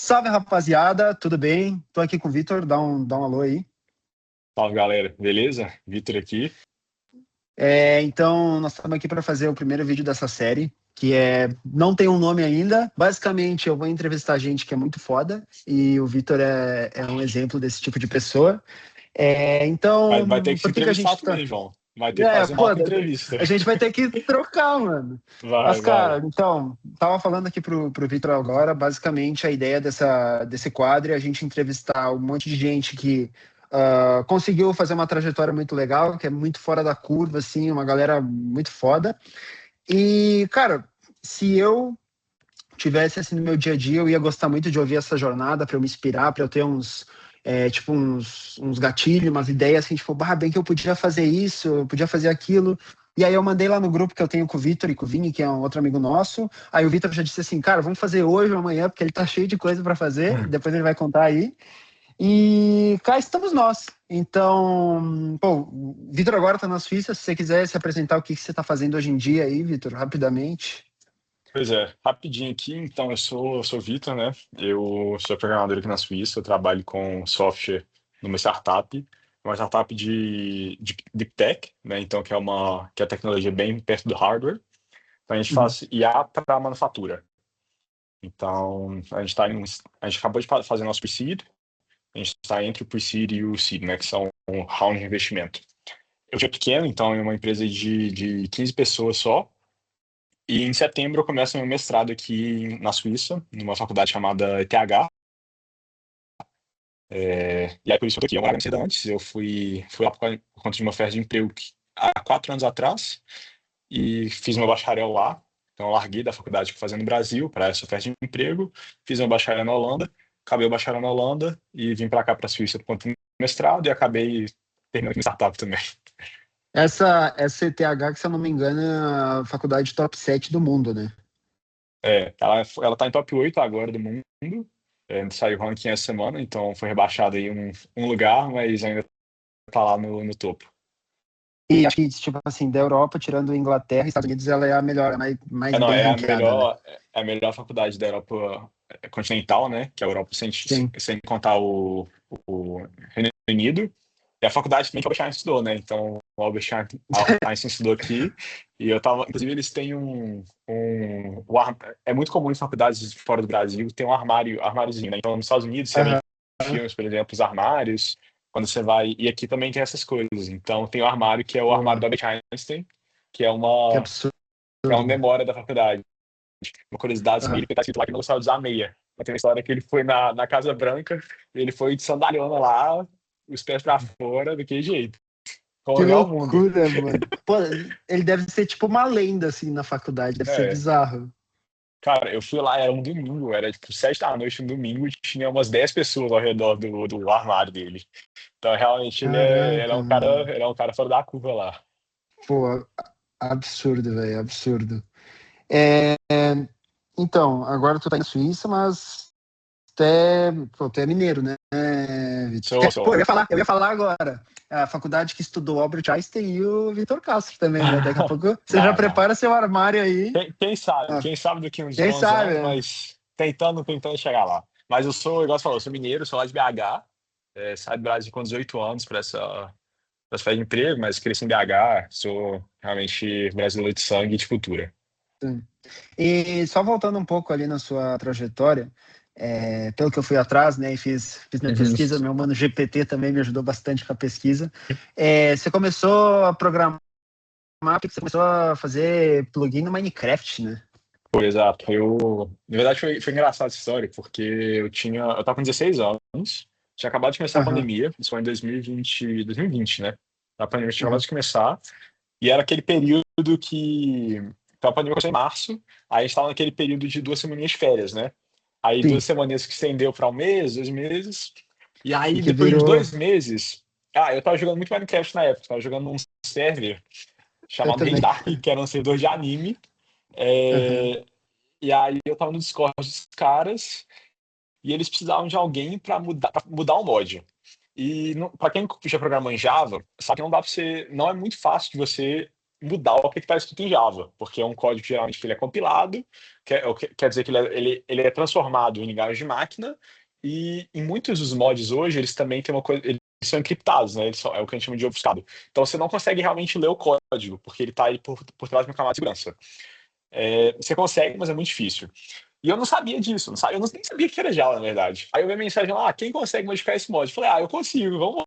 Salve, rapaziada, tudo bem? Tô aqui com o Vitor, dá um alô aí. Salve, galera. Beleza? Vitor aqui. Então, nós estamos aqui para fazer o primeiro vídeo dessa série, não tem um nome ainda. Basicamente, eu vou entrevistar gente que é muito foda, e o Vitor é um exemplo desse tipo de pessoa. Vai ter Então, que se por que que a entrevistar gente tá... também, João. Vai ter que fazer uma Foda, auto-entrevista. a gente vai ter que trocar, mano. Mas, Vai. cara, então, tava falando aqui pro Vitor agora, basicamente a ideia desse quadro é a gente entrevistar um monte de gente que conseguiu fazer uma trajetória muito legal, que é muito fora da curva, assim, uma galera muito foda. E, cara, se eu tivesse assim no meu dia a dia, eu ia gostar muito de ouvir essa jornada para eu me inspirar, para eu ter uns gatilhos, umas ideias assim, tipo, bem que eu podia fazer isso, eu podia fazer aquilo. E aí eu mandei lá no grupo que eu tenho com o Vitor e com o Vini, que é um outro amigo nosso. Aí o Vitor já disse assim, cara, vamos fazer hoje ou amanhã, porque ele tá cheio de coisa para fazer, depois ele vai contar aí. E cá estamos nós. Então, pô, o Vitor agora tá na Suíça, se você quiser se apresentar o que você tá fazendo hoje em dia aí, Vitor, rapidamente. Pois é, rapidinho aqui. Então, eu sou o Vitor, né? Eu sou programador aqui na Suíça. Eu trabalho com software numa startup. Uma startup de Deep Tech, né? Então, que é a tecnologia bem perto do hardware. Então, a gente Uhum. faz IA para manufatura. Então, a gente acabou de fazer nosso pre-seed. A gente está entre o pre-seed e o seed, né? Que são um round de investimento. Eu sou pequeno, então é uma empresa de 15 pessoas só. E em setembro eu começo meu mestrado aqui na Suíça, numa faculdade chamada ETH. E aí por isso eu tô aqui. Eu morava em Amsterdã antes, eu fui lá por conta de uma oferta de emprego há 4 anos atrás e fiz meu bacharel lá. Então eu larguei da faculdade que eu fazia no Brasil para essa oferta de emprego, fiz meu bacharel na Holanda, acabei o bacharel na Holanda e vim para cá, para a Suíça, por conta do mestrado e acabei terminando aqui em startup também. Essa ETH, que se eu não me engano, é a faculdade top 7 do mundo, né? Ela tá em top 8 agora do mundo. Saiu o ranking essa semana, então foi rebaixado aí um lugar, mas ainda tá lá no topo. E acho que, tipo assim, da Europa, tirando Inglaterra e Estados Unidos, ela é a melhor, mais Não, bem ranqueada, né? é a melhor faculdade da Europa continental, né? Que é a Europa Sim. sem contar o Reino Unido. E a faculdade também que o Albert Einstein estudou, né? Então, o Albert Einstein estudou aqui. E eu tava. Inclusive, eles têm é muito comum em faculdades fora do Brasil ter um armáriozinho, né? Então, nos Estados Unidos, você vê Aham. em filmes, por exemplo, os armários, quando você vai. E aqui também tem essas coisas. Então, tem o armário que é o armário Pô, do Albert Einstein, que é que uma absurdo. memória da faculdade. Uma curiosidade sobre Aham. ele, que tá escrito lá que ele não gostava de usar meia. Mas tem uma história que ele foi na Casa Branca, ele foi de sandaliona lá, os pés pra fora, daquele jeito. Como Que olhar o mundo. loucura, mano. Pô, ele deve ser tipo uma lenda, assim, na faculdade. Deve ser É, bizarro. cara, eu fui lá, era um domingo, era tipo 7 da noite, um domingo, e tinha umas 10 pessoas ao redor do armário dele. Então, realmente, Caraca, mano. ele é um cara fora da curva lá. Pô, absurdo, velho, absurdo. É, então, agora tu tá na Suíça, mas tu é mineiro, né, Vitor? Pô, Sou. eu ia falar agora. A faculdade que estudou Albert Einstein e o Vitor Castro também, né? Daqui a pouco você já Não, não. prepara seu armário aí. Ah, Quem sabe daqui uns quem bons sabe, anos, né? mas tentando chegar lá. Mas eu sou, igual você falou, eu sou mineiro, sou lá de BH, saí do Brasil com 18 anos para essa festa de emprego, mas cresci em BH, sou realmente brasileiro de sangue e de cultura. Sim. E só voltando um pouco ali na sua trajetória, pelo que eu fui atrás, né, e fiz minha Uhum. pesquisa, meu mano GPT também me ajudou bastante com a pesquisa. Você começou a programar, porque você começou a fazer plugin no Minecraft, né? Foi, exato. Na verdade, foi engraçada essa história, porque eu tava com 16 anos, tinha acabado de começar a Aham, pandemia, isso foi em 2020, né? A pandemia tinha acabado aham, de começar, e era aquele período que. Então, a pandemia começou em março, aí a gente estava naquele período de 2 semaninhas de férias, né? Aí sim. 2 semanas que estendeu para um mês, 2 meses, e E aí que depois de virou. 2 meses. Eu tava jogando muito Minecraft na época, tava jogando num server Eu chamado também. Dark, que era um servidor de anime. Aham, é, e aí eu tava no Discord dos caras e eles precisavam de alguém pra mudar o mod. E para quem já programou em Java, sabe que não dá para você, não é muito fácil de você mudar o que está escrito em Java, porque é um código geralmente que ele é compilado, quer dizer que ele é transformado em linguagem de máquina, e em muitos dos mods hoje, eles também têm uma coisa, eles são encriptados, né? É o que a gente chama de obfuscado. Então você não consegue realmente ler o código, porque ele está aí por trás de uma camada de segurança. Você consegue, mas é muito difícil. E eu não sabia disso, não sabia, eu nem sabia que era Java, na verdade. Aí eu vi a mensagem lá, quem consegue modificar esse mod? Eu falei, eu consigo, vamos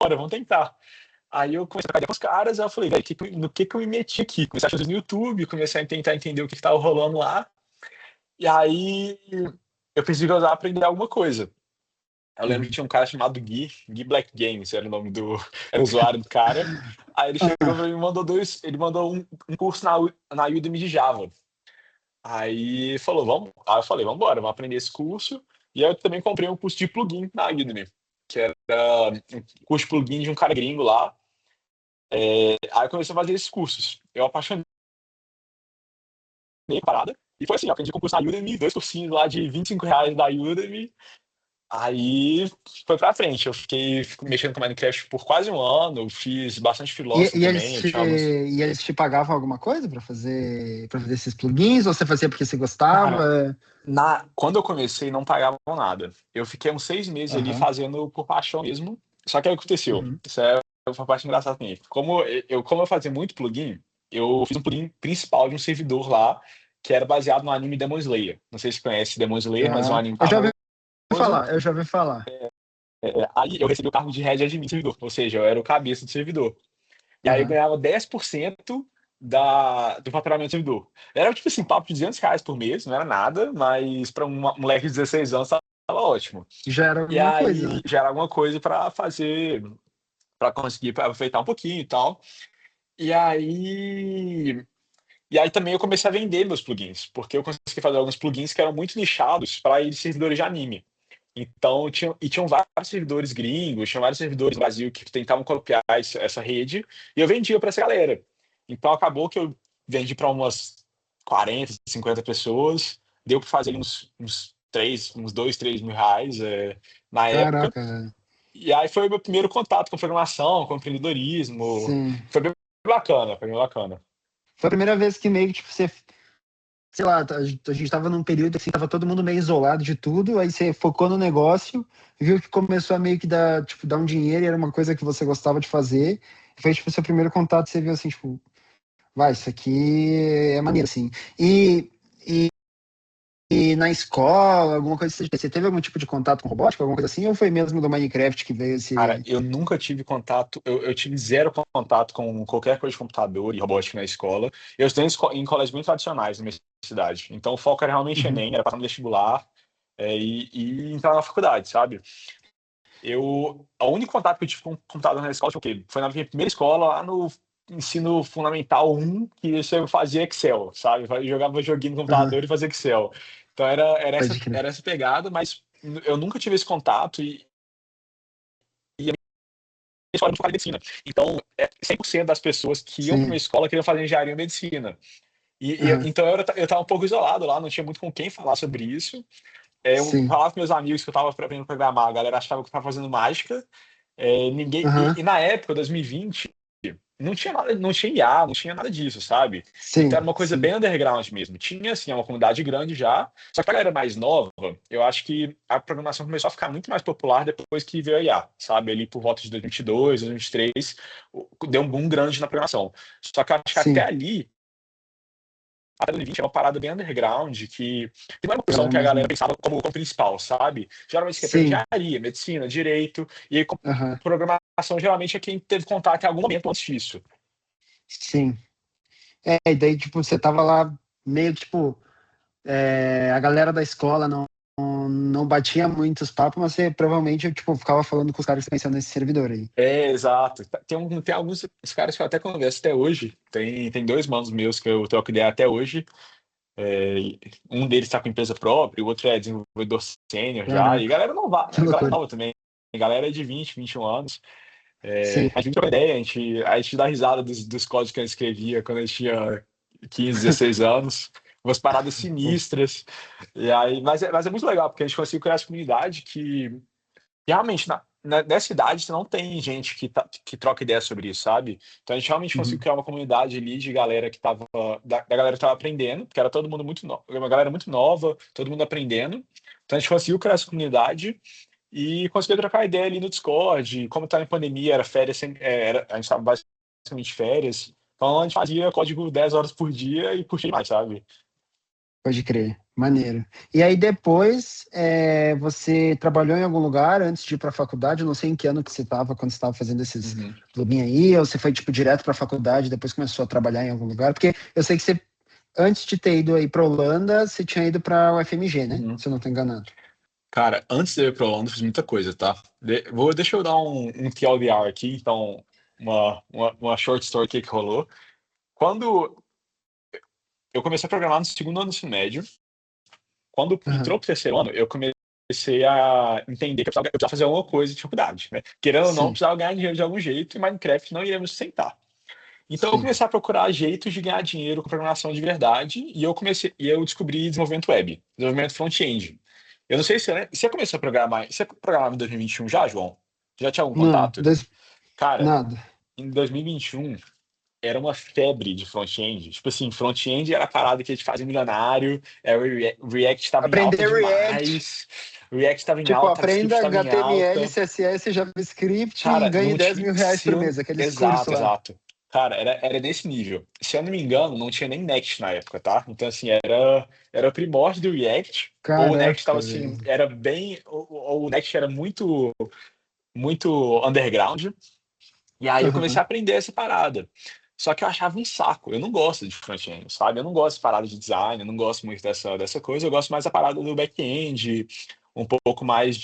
embora, vamos tentar. Aí eu comecei a trabalhar com os caras, aí eu falei, velho, no que eu me meti aqui? Comecei a fazer no YouTube, comecei a tentar entender o que estava rolando lá. E aí eu pensei que eu ia aprender alguma coisa. Eu lembro que tinha um cara chamado Gui Black Games, era o nome era o usuário do cara. Aí ele chegou pra mim e mandou ele mandou um curso na Udemy de Java. Aí falou, Aí eu falei, vamos embora, vamos aprender esse curso. E aí eu também comprei um curso de plugin na Udemy, que era um curso de plugin de um cara gringo lá. Aí eu comecei a fazer esses cursos. Eu apaixonei a parada. E foi assim, eu aprendi concurso na Udemy, 2 cursinhos lá de R$ 25 da Udemy. Aí foi pra frente. Eu fiquei mexendo com Minecraft por quase um ano. Fiz bastante freelancer E também. Eu tinha alguns. eles te pagavam alguma coisa para fazer esses plugins? Ou você fazia porque você Cara, gostava? quando eu comecei, não pagavam nada. Eu fiquei uns 6 meses ali Aham. fazendo por paixão mesmo. Só que aí o que aconteceu? Uhum. Isso é uma parte engraçada também. Como eu fazia muito plugin, eu fiz um plugin principal de um servidor lá, que era baseado no anime Demon Slayer. Não sei se você conhece Demon Slayer, mas é um Tá. anime Eu já ouvi famoso. falar, eu já ouvi falar. Aí eu recebi o cargo de head admin do servidor, ou seja, eu era o cabeça do servidor. E aí eu Aham. ganhava 10% do faturamento do servidor. Era tipo assim, papo de R$ 200 por mês, não era nada, mas para um moleque de 16 anos tava ótimo. Já era E alguma coisa, aí né? já era alguma coisa para fazer, para conseguir aproveitar um pouquinho e tal. E aí, e aí também eu comecei a vender meus plugins, porque eu consegui fazer alguns plugins que eram muito nichados para servidores de anime. Então, tinham vários servidores gringos, tinham vários servidores no Brasil que tentavam copiar essa rede, e eu vendia para essa galera. Então, acabou que eu vendi para umas 40, 50 pessoas, deu para fazer uns 2, 3 mil reais na época. Caraca, velho. E aí foi o meu primeiro contato com programação, com empreendedorismo. Sim. Foi bem bacana, foi bem bacana. Foi a primeira vez que meio que, tipo, você, sei lá, a gente tava num período assim, tava todo mundo meio isolado de tudo, aí você focou no negócio, viu que começou a meio que dar um dinheiro e era uma coisa que você gostava de fazer. E foi, tipo, seu primeiro contato, você viu assim, tipo, vai, isso aqui é maneiro, assim. E na escola, alguma coisa assim, você teve algum tipo de contato com robótica, alguma coisa assim, ou foi mesmo do Minecraft que veio Cara, esse. eu nunca tive contato, eu tive zero contato com qualquer coisa de computador e robótica na escola. Eu estudei em colégios bem tradicionais na minha cidade. Então o foco era realmente Uhum. Enem, era passar no vestibular e entrar na faculdade, sabe? O único contato que eu tive com computador na escola foi o quê? Foi na minha primeira escola, lá no ensino fundamental 1, que você fazia Excel, sabe? Eu jogava joguinho no Aham. computador e fazia Excel. Então Pode crer. era essa pegada, mas eu nunca tive esse contato e escola de medicina. Então, 100% das pessoas que iam para uma Sim. escola queriam fazer engenharia e medicina. Aham. Então, eu estava um pouco isolado lá, não tinha muito com quem falar sobre isso. Eu Sim. falava com meus amigos que eu estava aprendendo a programar, a galera achava que eu estava fazendo mágica. Ninguém, Aham. e na época, 2020, não tinha nada, não tinha IA, não tinha nada disso, sabe? Então Sim. era uma coisa Sim. bem underground mesmo. Tinha, assim, uma comunidade grande já, só que a galera mais nova, eu acho que a programação começou a ficar muito mais popular depois que veio a IA, sabe? Ali por volta de 2022, 2023, deu um boom grande na programação. Só que eu acho que até Sim. ali, a 2020 é uma parada bem underground, que não é uma opção Galera que a mais galera nova. pensava como principal, sabe? Geralmente quer aprender Sim. engenharia, medicina, direito, e aí, Aham. programação geralmente é quem teve contato em algum momento antes disso. Sim. E daí, tipo, você tava lá meio que, tipo, a galera da escola não batia muitos papos, mas você provavelmente, tipo, ficava falando com os caras que estão nesse servidor aí. Exato. Tem alguns caras que eu até converso até hoje. Tem 2 manos meus que eu troco ideia até hoje. Um deles está com empresa própria, o outro é desenvolvedor sênior já. E Caraca, galera não vai, que galera loucura. nova também. Galera é de 20, 21 anos. Sim. A gente troca ideia, a gente dá risada dos códigos que a gente escrevia quando a gente tinha 15, 16 anos. Umas paradas sinistras. Mas é muito legal, porque a gente conseguiu criar essa comunidade que realmente, nessa idade você não tem gente que troca ideia sobre isso, sabe? Então a gente realmente conseguiu Uhum. criar uma comunidade ali de galera que tava, da galera que tava aprendendo, porque era todo mundo muito uma galera muito nova, todo mundo aprendendo. Então a gente conseguiu criar essa comunidade e conseguiu trocar ideia ali no Discord. Como tá em pandemia, era férias, a gente tava basicamente férias. Então a gente fazia código 10 horas por dia e curtia mais, sabe? Pode crer, maneiro. E aí depois você trabalhou em algum lugar antes de ir para a faculdade? Eu não sei em que ano que você estava quando você estava fazendo esses Uhum. plugin aí, ou você foi tipo direto para a faculdade e depois começou a trabalhar em algum lugar? Porque eu sei que você, antes de ter ido aí para Holanda, você tinha ido para o FMG, né? Uhum. Se eu não estou enganado. Cara, antes de eu ir pra Holanda, eu fiz muita coisa, tá? Deixa eu dar um TLDR aqui, então, uma short story aqui que rolou. Quando eu comecei a programar no segundo ano do ensino médio, quando Aham, entrou pro terceiro ano, eu comecei a entender que eu precisava fazer alguma coisa de faculdade, né? Querendo ou não, eu sim, precisava ganhar dinheiro de algum jeito e Minecraft não ia me sustentar. Então eu sim. comecei a procurar jeitos de ganhar dinheiro com programação de verdade e eu descobri desenvolvimento web, desenvolvimento front-end. Eu não sei se você começou a programar, você programava em 2021 já, João? Já tinha algum Não, contato? Cara, nada. em 2021 era uma febre de front-end. Tipo assim, front-end era a parada que a gente fazia milionário, React estava em alta Aprender React, demais, React estava em tipo, alta, TypeScript aprenda estava em HTML, alta. CSS, JavaScript e Cara, ganhe não dez tinha. mil reais por mês, aqueles cursos Exato, lá. exato. Cara, era nesse nível. Se eu não me engano, não tinha nem Next na época, tá? Então, assim, era o primórdio do React, ou o Next estava Caraca, assim, velho. era bem. Ou o Next era muito, muito underground. E aí eu comecei Aham, a aprender essa parada. Só que eu achava um saco. Eu não gosto de front-end, sabe? Eu não gosto de parada de design, eu não gosto muito dessa coisa. Eu gosto mais da parada do back-end, um pouco mais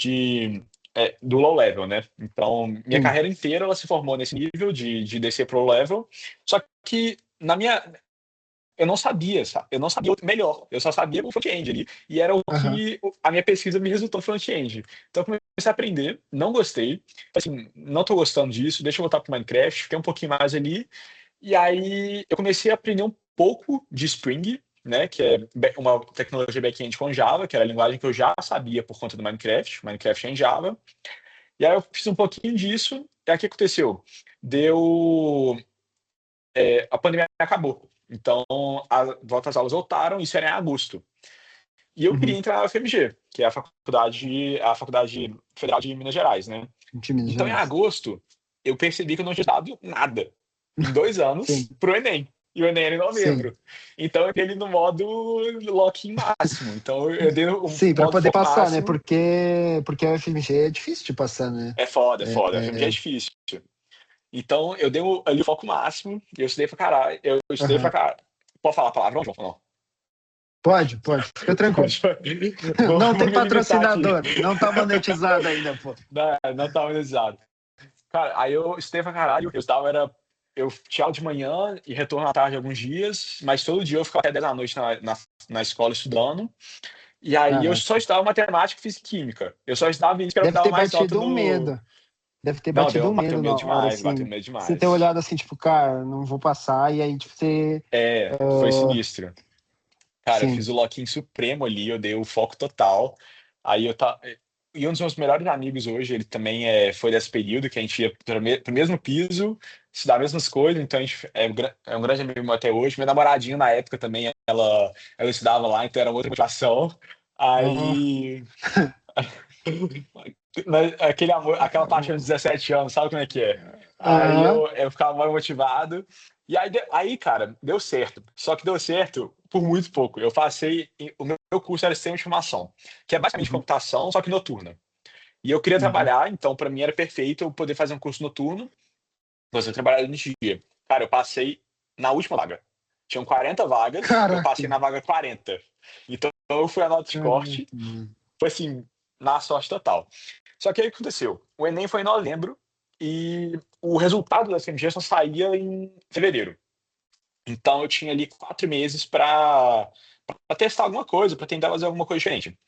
do low level, né? Então, minha sim. carreira inteira ela se formou nesse nível de descer pro low level. Só que eu não sabia, sabe? Eu não sabia o melhor. Eu só sabia o front-end ali. E era o Aham. que a minha pesquisa me resultou front-end. Então eu comecei a aprender, não gostei. Assim, não tô gostando disso, deixa eu voltar pro Minecraft, fiquei um pouquinho mais ali. E aí eu comecei a aprender um pouco de Spring, né? Que é uma tecnologia back-end com Java, que era a linguagem que eu já sabia por conta do Minecraft. Minecraft é em Java. E aí eu fiz um pouquinho disso. E aí o que aconteceu? Deu a pandemia acabou. Então, volta às aulas voltaram, isso era em agosto. E eu queria Uhum. entrar na UFMG, que é a Faculdade Federal de Minas Gerais, né? De Minas Então, em Gerais. agosto, eu percebi que eu não tinha estudado nada em 2 anos Sim, pro Enem. E o Enem era em sim. novembro. Então, eu entrei ali no modo lock-in máximo. Então, eu dei o Sim, para modo poder foco passar, né? máximo. Porque a UFMG é difícil de passar, né? É foda, é foda. A UFMG é É, difícil. Então, eu dei ali o foco máximo. E eu estudei pra caralho. Eu estudei pra aham. caralho. Pode falar a palavra, João? Não. Pode, pode, fica tranquilo. Não Vou tem me limitar aqui. patrocinador, não tá monetizado ainda, pô. Não tá monetizado. Cara, aí eu estudei pra caralho. Eu tinha aula de manhã e retorno à tarde alguns dias, mas todo dia eu ficava até 10 da noite na escola estudando. E aí eu só Caraca. estudava matemática, física e química. Eu só estudava isso que era o que Deve dava ter mais nota batido um no. medo. Deve ter Não, batido um bateu medo medo na hora, demais, bateu assim. medo Você ter demais. olhado assim, tipo, cara, não vou passar, e aí, tipo, você. Foi sinistro. Cara, eu fiz Sim. o lock-in supremo ali, eu dei o foco total. Aí eu tá. E um dos meus melhores amigos hoje, ele também foi desse período que a gente ia pro mesmo piso, estudar as mesmas coisas, então a gente é um grande amigo meu até hoje. Meu namoradinho na época também, ela estudava lá, então era outra motivação. Ó, Aí. Aquele amor, aquela paixão de 17 anos, sabe como é que é? Aí aham. eu ficava mais motivado. E aí, cara, deu certo. Só que deu certo por muito pouco. Eu passei. O meu curso era sistema de informação, que é basicamente Uhum, computação, só que noturna. E eu queria uhum. trabalhar, então para mim era perfeito eu poder fazer um curso noturno, você trabalhar no dia. Cara, eu passei na última vaga. Tinham 40 vagas, eu Caraca, passei na vaga 40. Então eu fui a nota de caraca, corte, mano. foi assim, na sorte total. Só que aí o que aconteceu? O Enem foi em novembro e o resultado da FMG só saía em fevereiro. Então eu tinha ali 4 meses para testar alguma coisa, para tentar fazer alguma coisa diferente.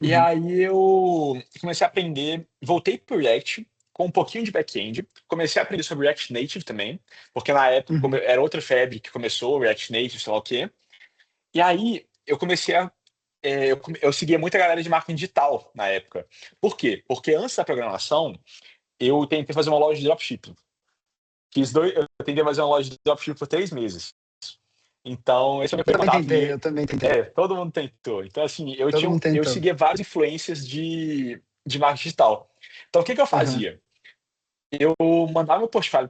E Uhum, aí eu comecei a aprender, voltei para o React com um pouquinho de back-end, comecei a aprender sobre React Native também, porque na época uhum. era outra febre que começou, React Native, sei lá o quê. E aí eu comecei a eu seguia muita galera de marketing digital na época. Por quê? Porque antes da programação, eu tentei fazer uma loja de dropshipping. Eu tentei fazer uma loja de dropshipping por 3 meses. Então, esse é o meu primeiro contato. Eu também tentei. Todo mundo tentou. Então, assim, Todo mundo eu tentou. seguia várias influências de marketing digital. Então, o que eu Aham. fazia? Eu mandava meu portfólio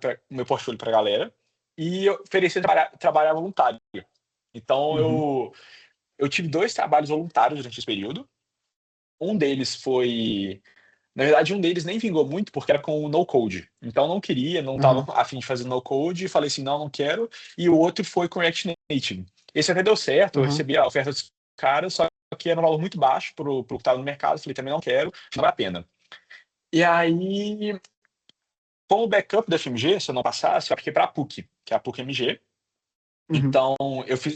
pra galera e eu oferecia trabalhar voluntário. Então, Uhum. eu tive 2 trabalhos voluntários durante esse período. Um deles foi Na verdade, um deles nem vingou muito, porque era com o no code. Então não queria, não estava Aham. a fim de fazer no code, falei assim, não, não quero. E o outro foi com React Native. Esse até deu certo, eu Aham. recebi a oferta dos caras, só que era um valor muito baixo pro que estava no mercado. Falei, também não quero, não vale a pena. E aí, com o backup da FMG, se eu não passasse, eu apliquei para a PUC, que é a PUC MG. Uhum. Então,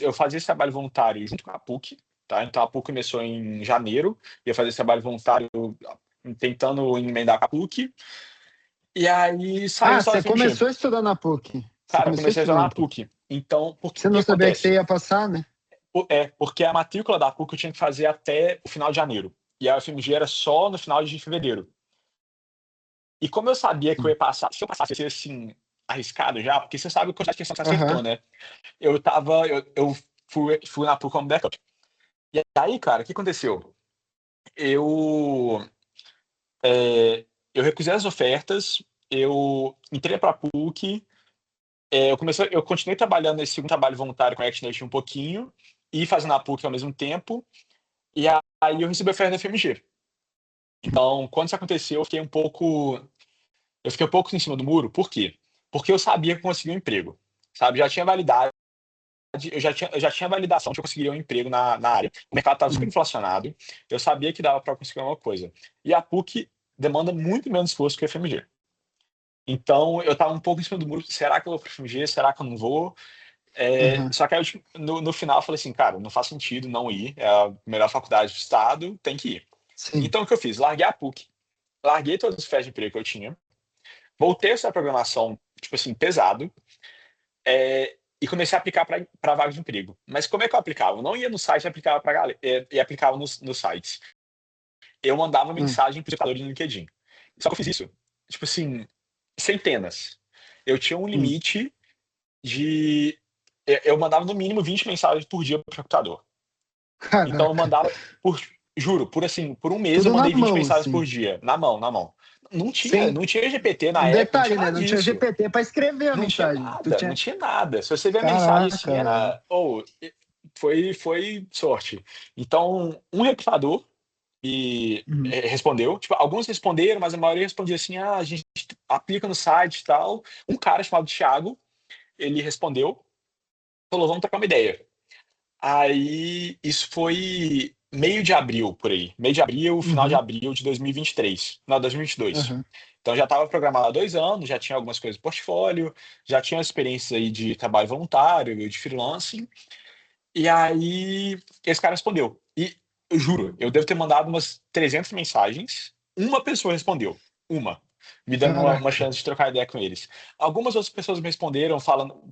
eu fazia esse trabalho voluntário junto com a PUC, tá? Então, a PUC começou em janeiro, e eu fazia esse trabalho voluntário tentando emendar com a PUC. E aí saiu Ah, só da você FMG. começou a estudar na PUC. Você Cara, eu começou comecei a estudar estudando na na PUC. PUC. Então, Você o que não sabia que você acontece? ia passar, né? Porque a matrícula da PUC eu tinha que fazer até o final de janeiro. E a FMG era só no final de fevereiro. E como eu sabia que eu Sim. ia passar, se eu passasse, ia ser assim, arriscado já, porque você sabe que a questão que você Aham. acertou, né? Eu fui na PUC como backup. E aí, cara, o que aconteceu? Eu, é, eu recusei as ofertas, eu entrei pra PUC. Eu continuei trabalhando nesse segundo trabalho voluntário com a ActNation um pouquinho e fazendo a PUC ao mesmo tempo. E aí eu recebi a oferta da FMG. Então, quando isso aconteceu, eu fiquei um pouco em cima do muro. Por quê? Porque eu sabia que conseguia um emprego, sabe? Já tinha validade, eu já tinha validação de que eu conseguiria um emprego na área. O mercado estava super Uhum. inflacionado. Eu sabia que dava para conseguir alguma coisa. E a PUC demanda muito menos esforço que a FMG. Então, eu estava um pouco em cima do muro. Será que eu vou para a FMG? Será que eu não vou? Aham. Só que aí, tipo, no final eu falei assim, cara, não faz sentido não ir, é a melhor faculdade do estado, tem que ir. Sim. Então o que eu fiz? Larguei a PUC, larguei todas as ofertas de emprego que eu tinha, voltei a estudar programação, tipo assim, pesado, e comecei a aplicar para vagas de emprego. Mas como é que eu aplicava? Eu não ia no site e aplicava para galera, e aplicava nos sites. Eu mandava Hum. mensagem para os recrutadores no LinkedIn. Só que eu fiz isso, tipo assim, centenas. Eu tinha um Hum. limite de. Eu mandava no mínimo 20 mensagens por dia para o recrutador. Então eu Caraca. mandava por, juro, por um mês eu Tudo na mandei 20 mão, mensagens por assim. dia, na mão, na mão. Sem. Não tinha GPT na Um época, não detalhe, tinha né? nada Não tinha disso. GPT para escrever a mensagem. Tu Não tinha. tinha nada. Se você ver a mensagem assim, Caraca, velho. era, foi sorte. Então, um recrutador Uhum. respondeu, tipo, alguns responderam, mas a maioria respondia assim: "Ah, a gente aplica no site e tal". Um cara chamado Thiago, ele respondeu, falou: "Vamos trocar uma ideia". Aí, isso foi meio de abril, por aí. Meio de abril, final de Uhum. abril de 2023. Não, 2022. Aham. Então já estava programado há 2 anos, já tinha algumas coisas no portfólio, já tinha experiências aí de trabalho voluntário, de freelancing. E aí, esse cara respondeu. E eu juro, eu devo ter mandado umas 300 mensagens. Uma pessoa respondeu. Uma. Me dando uma Caraca. chance de trocar ideia com eles. Algumas outras pessoas me responderam falando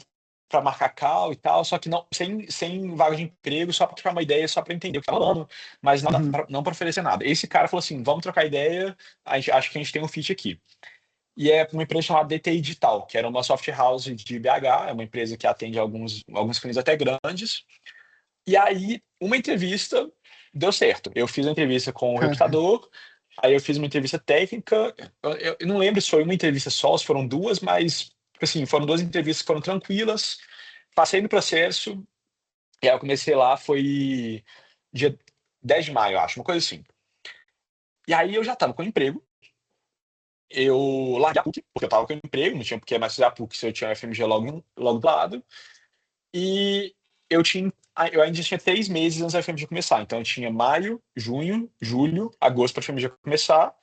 para marcar call e tal, só que não, sem vaga de emprego, só para trocar uma ideia, só para entender o que tá falando, mas nada, Uhum. não para oferecer nada. Esse cara falou assim: vamos trocar ideia, acho que a gente tem um fit aqui. E é uma empresa chamada DTI Digital, que era uma software house de BH, é uma empresa que atende alguns clientes até grandes. E aí, uma entrevista deu certo. Eu fiz a entrevista com o Caraca. recrutador, aí eu fiz uma entrevista técnica. Eu não lembro se foi uma entrevista só, se foram duas, mas tipo assim, foram 2 entrevistas que foram tranquilas. Passei no processo, e aí eu comecei lá, foi dia 10 de maio, acho, uma coisa assim. E aí eu já estava com emprego, eu larguei a PUC, porque eu estava com emprego, não tinha por que mais fazer a PUC se eu tinha a FMG logo do lado. E eu ainda tinha 3 meses antes da FMG começar. Então eu tinha maio, junho, julho, agosto para a FMG começar.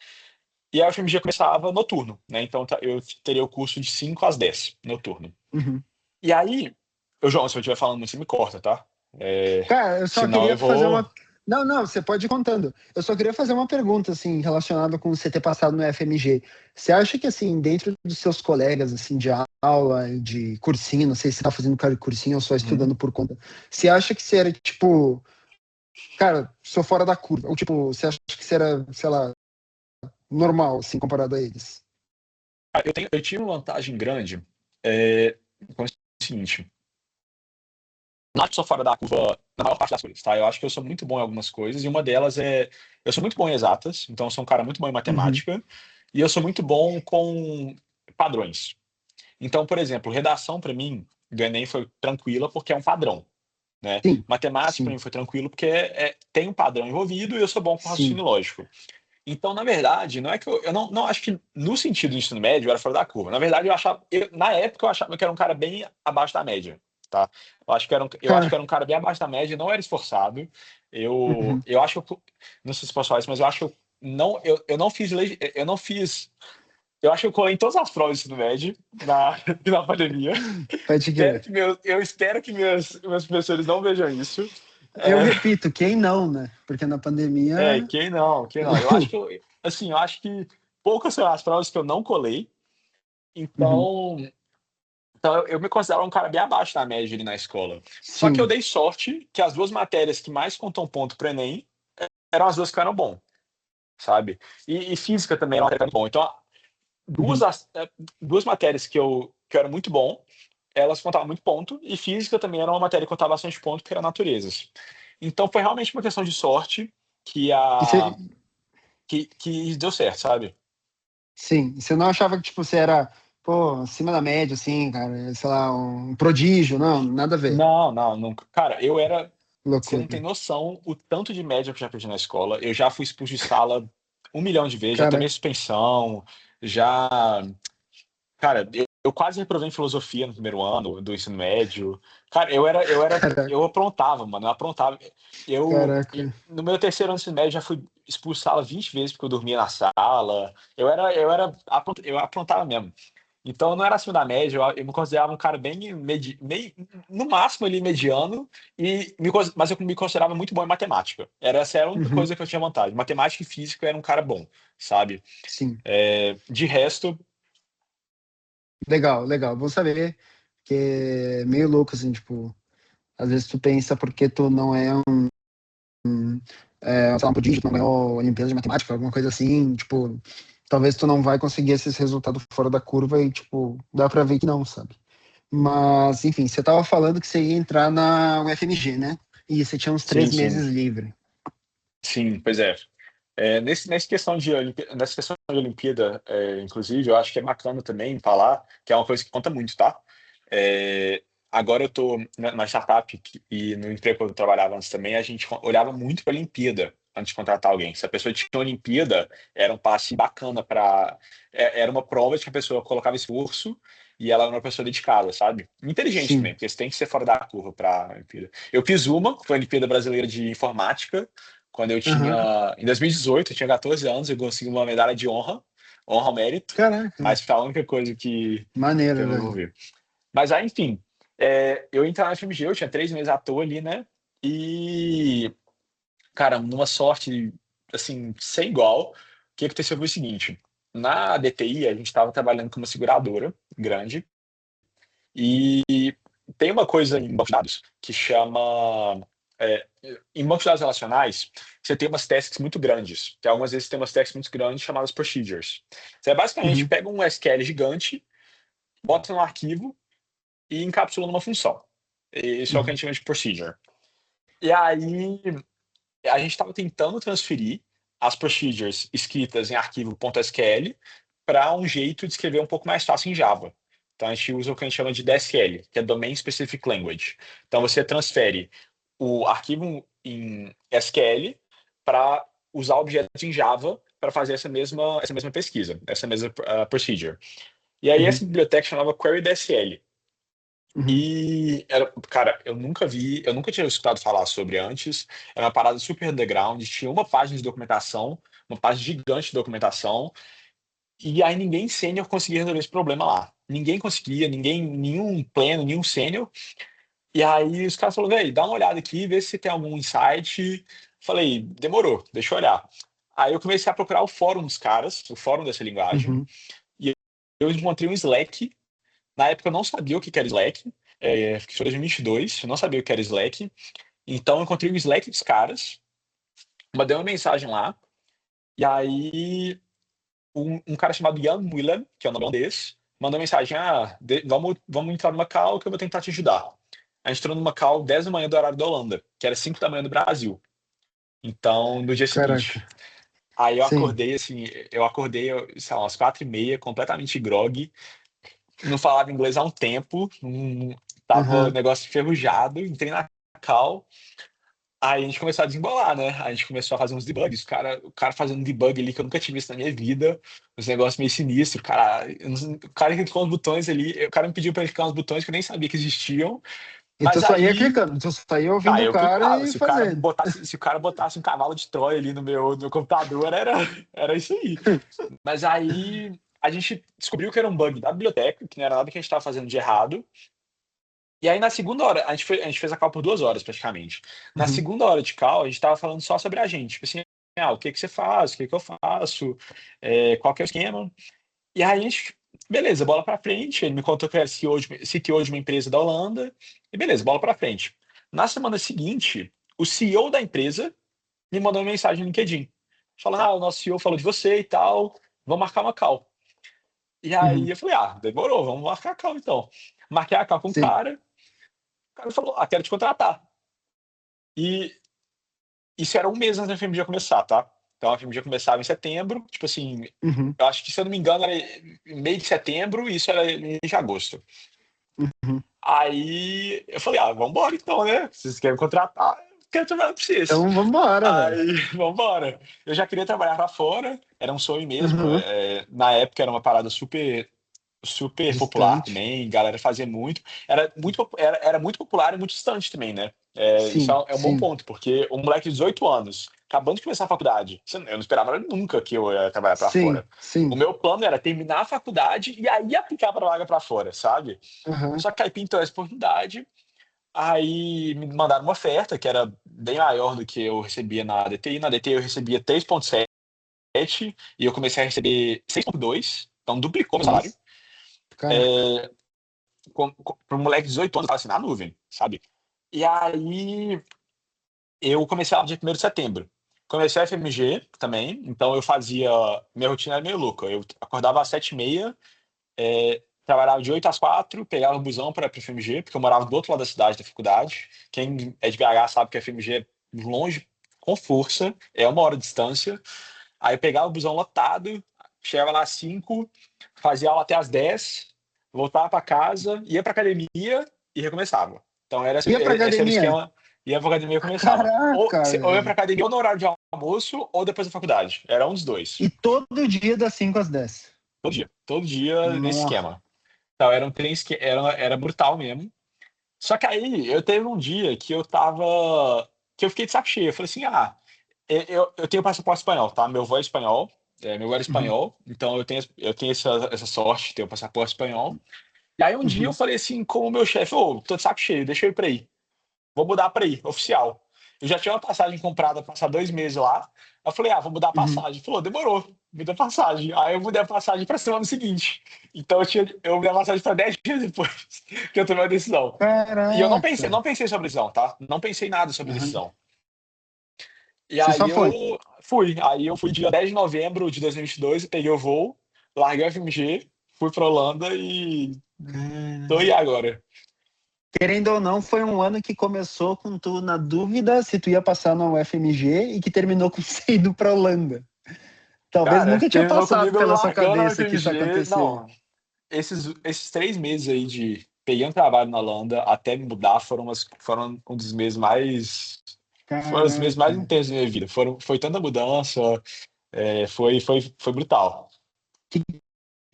E a FMG começava noturno, né? Então eu teria o curso de 5 às 10, noturno. Uhum. E aí, João, se eu estiver falando muito, você me corta, tá? Cara, eu só Senão eu queria fazer vou. uma. Não, não, você pode ir contando. Eu só queria fazer uma pergunta, assim, relacionada com você ter passado no FMG. Você acha que, assim, dentro dos seus colegas, assim, de aula, de cursinho, não sei se você tá fazendo cursinho ou só Uhum. estudando por conta, você acha que você era, tipo, cara, sou fora da curva? Ou tipo, você acha que você era, sei lá, normal, assim, comparado a eles? Eu tive uma vantagem grande com o seguinte. Não acho que sou fora da curva na maior parte das coisas, tá? Eu acho que eu sou muito bom em algumas coisas, e uma delas é. Eu sou muito bom em exatas, então eu sou um cara muito bom em Uhum. matemática, e eu sou muito bom com padrões. Então, por exemplo, redação para mim, do Enem foi tranquila porque é um padrão, né? Sim, Matemática para sim, mim foi tranquilo porque tem um padrão envolvido e eu sou bom com sim. raciocínio lógico. Então, na verdade, não é que eu não acho que no sentido do ensino médio eu era fora da curva. Na verdade, na época eu achava que era um cara bem abaixo da média, tá? Eu acho que Cara, era um cara bem abaixo da média, não era esforçado. uhum. Eu acho que não sei se posso falar isso, mas eu acho que eu não fiz, eu não fiz, eu acho que eu colei em todas as provas do ensino médio na, na pandemia. Pode crer. Eu espero que meus professores não vejam isso. Eu É, repito, quem não, né? Porque na pandemia. quem não, quem não? Eu acho que assim, eu acho que poucas são as provas que eu não colei. Uhum. Então, eu me considero um cara bem abaixo da média ali na escola. Só que eu Sim. dei sorte que as duas matérias que mais contam ponto para Enem eram as duas que eram bom, sabe? E física também era uma matéria bom. Então, duas, Uhum. das- eh, duas matérias que eu era muito bom, elas contavam muito ponto, e física também era uma matéria que contava bastante ponto, que era naturezas. Então, foi realmente uma questão de sorte que, E você, que deu certo, sabe? sim, você não achava que tipo, você era, pô, acima da média, assim, cara, sei lá, um prodígio, não, nada a ver. Não, não, nunca. Cara, você não tem Loucura. noção o tanto de média que eu já perdi na escola. Eu já fui expulso de sala 1 milhão de vezes, já tomei Caraca, suspensão, já. Cara, eu quase reprovei em filosofia no primeiro ano do ensino médio. Cara, caraca, eu aprontava, mano, eu aprontava. caraca. No meu terceiro ano do ensino médio, já fui expulso de sala 20 vezes porque eu dormia na sala. Eu aprontava mesmo. Então eu não era acima da média, eu me considerava um cara no máximo ali mediano, mas eu me considerava muito bom em matemática. Essa era a única Uhum. coisa que eu tinha vantagem. Matemática e física eu era um cara bom, sabe? Sim, De resto, legal, legal. Vou saber que é meio louco, assim, tipo, às vezes tu pensa porque tu não é sei lá, um prodígio, tu não ganhou Olimpíada de Matemática, alguma coisa assim, tipo, talvez tu não vai conseguir esses resultados fora da curva e, tipo, dá pra ver que não, sabe? Mas, enfim, você tava falando que você ia entrar na UFMG, né? E você tinha uns sim, 3 meses sim, livre. sim, pois é. Nessa questão de Olimpíada, inclusive, eu acho que é bacana também falar, que é uma coisa que conta muito, tá? É, agora eu estou na startup e no emprego que eu trabalhava antes também, a gente olhava muito para a Olimpíada antes de contratar alguém. Se a pessoa tinha Olimpíada, era um passe bacana para. Era uma prova de que a pessoa colocava esforço e ela era uma pessoa dedicada, sabe? Inteligente também, Sim. porque você tem que ser fora da curva para a Olimpíada. Eu fiz uma, que foi a Olimpíada Brasileira de Informática, quando eu Aham. tinha. Em 2018, eu tinha 14 anos, eu consegui uma medalha de honra, honra ao mérito, Caraca, mas foi a única coisa que maneiro, eu me velho. envolvi. Mas aí, enfim, eu entrei na FMG, eu tinha 3 meses à toa ali, né? E, cara, numa sorte, assim, sem igual, o que aconteceu foi o seguinte: na DTI, a gente estava trabalhando com uma seguradora grande, e tem uma coisa em banco de dados que chama. é, Em banco de dados relacionais, você tem umas tasks muito grandes. Tem algumas vezes tem umas tasks muito grandes chamadas procedures. Você basicamente Uhum. pega um SQL gigante, bota num arquivo e encapsula numa função. Isso é o que a Uhum. gente chama de procedure. E aí, a gente estava tentando transferir as procedures escritas em arquivo .sql para um jeito de escrever um pouco mais fácil em Java. Então, a gente usa o que a gente chama de DSL, que é Domain Specific Language. Então, você transfere o arquivo em SQL para usar objetos em Java para fazer essa mesma pesquisa, essa mesma procedure. E aí, essa Uhum. biblioteca chamava Query DSL. Uhum. Cara, eu nunca tinha escutado falar sobre antes. Era uma parada super underground, tinha uma página de documentação, uma página gigante de documentação, e aí ninguém sênior conseguia resolver esse problema lá. Ninguém conseguia, nenhum pleno, nenhum sênior. E aí os caras falaram, velho, dá uma olhada aqui, vê se tem algum insight. Falei, demorou, deixa eu olhar. Aí eu comecei a procurar o fórum dos caras, o fórum dessa linguagem, Uhum. e eu encontrei um Slack. Na época eu não sabia o que era Slack, foi em 2022, eu não sabia o que era Slack. Então eu encontrei o Slack dos caras, mandei uma mensagem lá, e aí um cara chamado Jan Willem, que é o nome holandês, mandou mensagem: vamos entrar numa call que eu vou tentar te ajudar. A gente entrou numa call 10 da manhã do horário da Holanda, que era 5 da manhã do Brasil. Então, no dia Caraca. seguinte. Aí eu Sim. acordei assim, sei lá, umas 4h30, completamente grog, não falava inglês há um tempo, tava Aham. negócio enferrujado, entrei na call, aí a gente começou a desembolar, né? A gente começou a fazer uns debugs, o cara fazendo debug ali que eu nunca tinha visto na minha vida, uns negócios meio sinistros, cara, o cara clicou uns botões ali, o cara me pediu pra ele clicar uns botões que eu nem sabia que existiam, E tu mas só ia aí, clicando, tu só ia ouvindo o eu cara clicava, e fazendo. se o cara botasse um cavalo de Troia ali no meu computador, era isso aí. Mas aí a gente descobriu que era um bug da biblioteca, que não era nada que a gente estava fazendo de errado. E aí na segunda hora, a gente fez a call por 2 horas praticamente. Na Uhum. segunda hora de call, a gente estava falando só sobre a gente. Tipo assim, o que que você faz, o que que eu faço, qual que é o esquema. E aí a gente, beleza, bola pra frente. Ele me contou que era CTO de uma empresa da Holanda. E beleza, bola pra frente. Na semana seguinte, o CEO da empresa me mandou uma mensagem no LinkedIn. Falando: o nosso CEO falou de você e tal, vamos marcar uma call. E aí Uhum. eu falei: demorou, vamos marcar a call então. Marquei a call com Sim. o cara falou: quero te contratar. E isso era um mês antes da FMG começar, tá? Então a FMG começava em setembro, tipo assim, Uhum. eu acho que, se eu não me engano, era meio de setembro e isso era mês de agosto. Uhum. Aí eu falei: vambora então, né? Vocês querem contratar? Eu quero trabalhar pra vocês. Então vambora, velho. Aí, vambora. Eu já queria trabalhar pra fora, era um sonho mesmo. Uhum. Na época era uma parada super popular Distante. também, galera fazia muito. Era muito popular e muito distante também, né? Isso Sim, é um bom sim. ponto, porque um moleque de 18 anos, acabando de começar a faculdade, eu não esperava nunca que eu ia trabalhar para Sim, fora. O sim. meu plano era terminar a faculdade e aí aplicar para vaga para fora, sabe? Aham. Só que aí pintou essa oportunidade, aí me mandaram uma oferta que era bem maior do que eu recebia na DTI. Na DTI eu recebia 3,7 e eu comecei a receber 6,2, então duplicou meu salário. Nossa, caraca. É, para um moleque de 18 anos, assim, na nuvem, sabe? E aí eu comecei lá no dia 1º de setembro. Comecei a FMG também, então eu fazia. Minha rotina era meio louca. Eu acordava às 7h30, trabalhava de 8 às 4, pegava o busão para a FMG, porque eu morava do outro lado da cidade, da faculdade. Quem é de BH sabe que a FMG é longe, com força, é 1 hora de distância. Aí eu pegava o busão lotado, chegava lá às 5, fazia aula até às 10, voltava para casa, ia para academia e recomeçava. Então Ia pra esse era o academia? esquema, ia para academia e começava. Caraca, Ou ia para velho. academia ou no horário de almoço ou depois da faculdade. Era um dos dois. E todo dia das 5 às 10. Todo dia nesse Nossa. esquema. Então era um trem, era brutal mesmo. Só que aí eu teve um dia que eu fiquei de saco cheio. Eu falei assim: eu tenho passaporte espanhol, tá? Meu avô é espanhol, meu avô era Uhum. espanhol, então eu tenho essa sorte de ter o passaporte espanhol. E aí um dia eu Uhum. falei assim com o meu chefe: tô de saco cheio, deixa eu ir pra aí. Vou mudar pra aí, oficial. Eu já tinha uma passagem comprada pra passar 2 meses lá. Eu falei: vou mudar a Uhum. passagem. Ele falou: demorou, muda a passagem. Aí eu mudei a passagem pra semana seguinte. Então eu mudei a passagem pra 10 dias depois que eu tomei a decisão. E eu Caraca. não pensei sobre a decisão, tá? Não pensei nada sobre a Uhum. decisão. E Você aí só foi. eu fui. Aí eu fui dia 10 de novembro de 2022, eu peguei o voo, larguei a FMG, fui pra Holanda e tô aí Cara. agora. Querendo ou não, foi um ano que começou com tu na dúvida se tu ia passar na UFMG e que terminou com você indo pra Holanda. Talvez Cara, nunca tinha terminou passado comigo pela sua largando a cabeça que isso ia FMG. acontecer. Não, esses 3 meses aí de peguei um trabalho na Holanda até me mudar foram um dos meses mais. Foram os meses mais Caraca. intensos da minha vida. Foi tanta mudança, foi brutal. Que,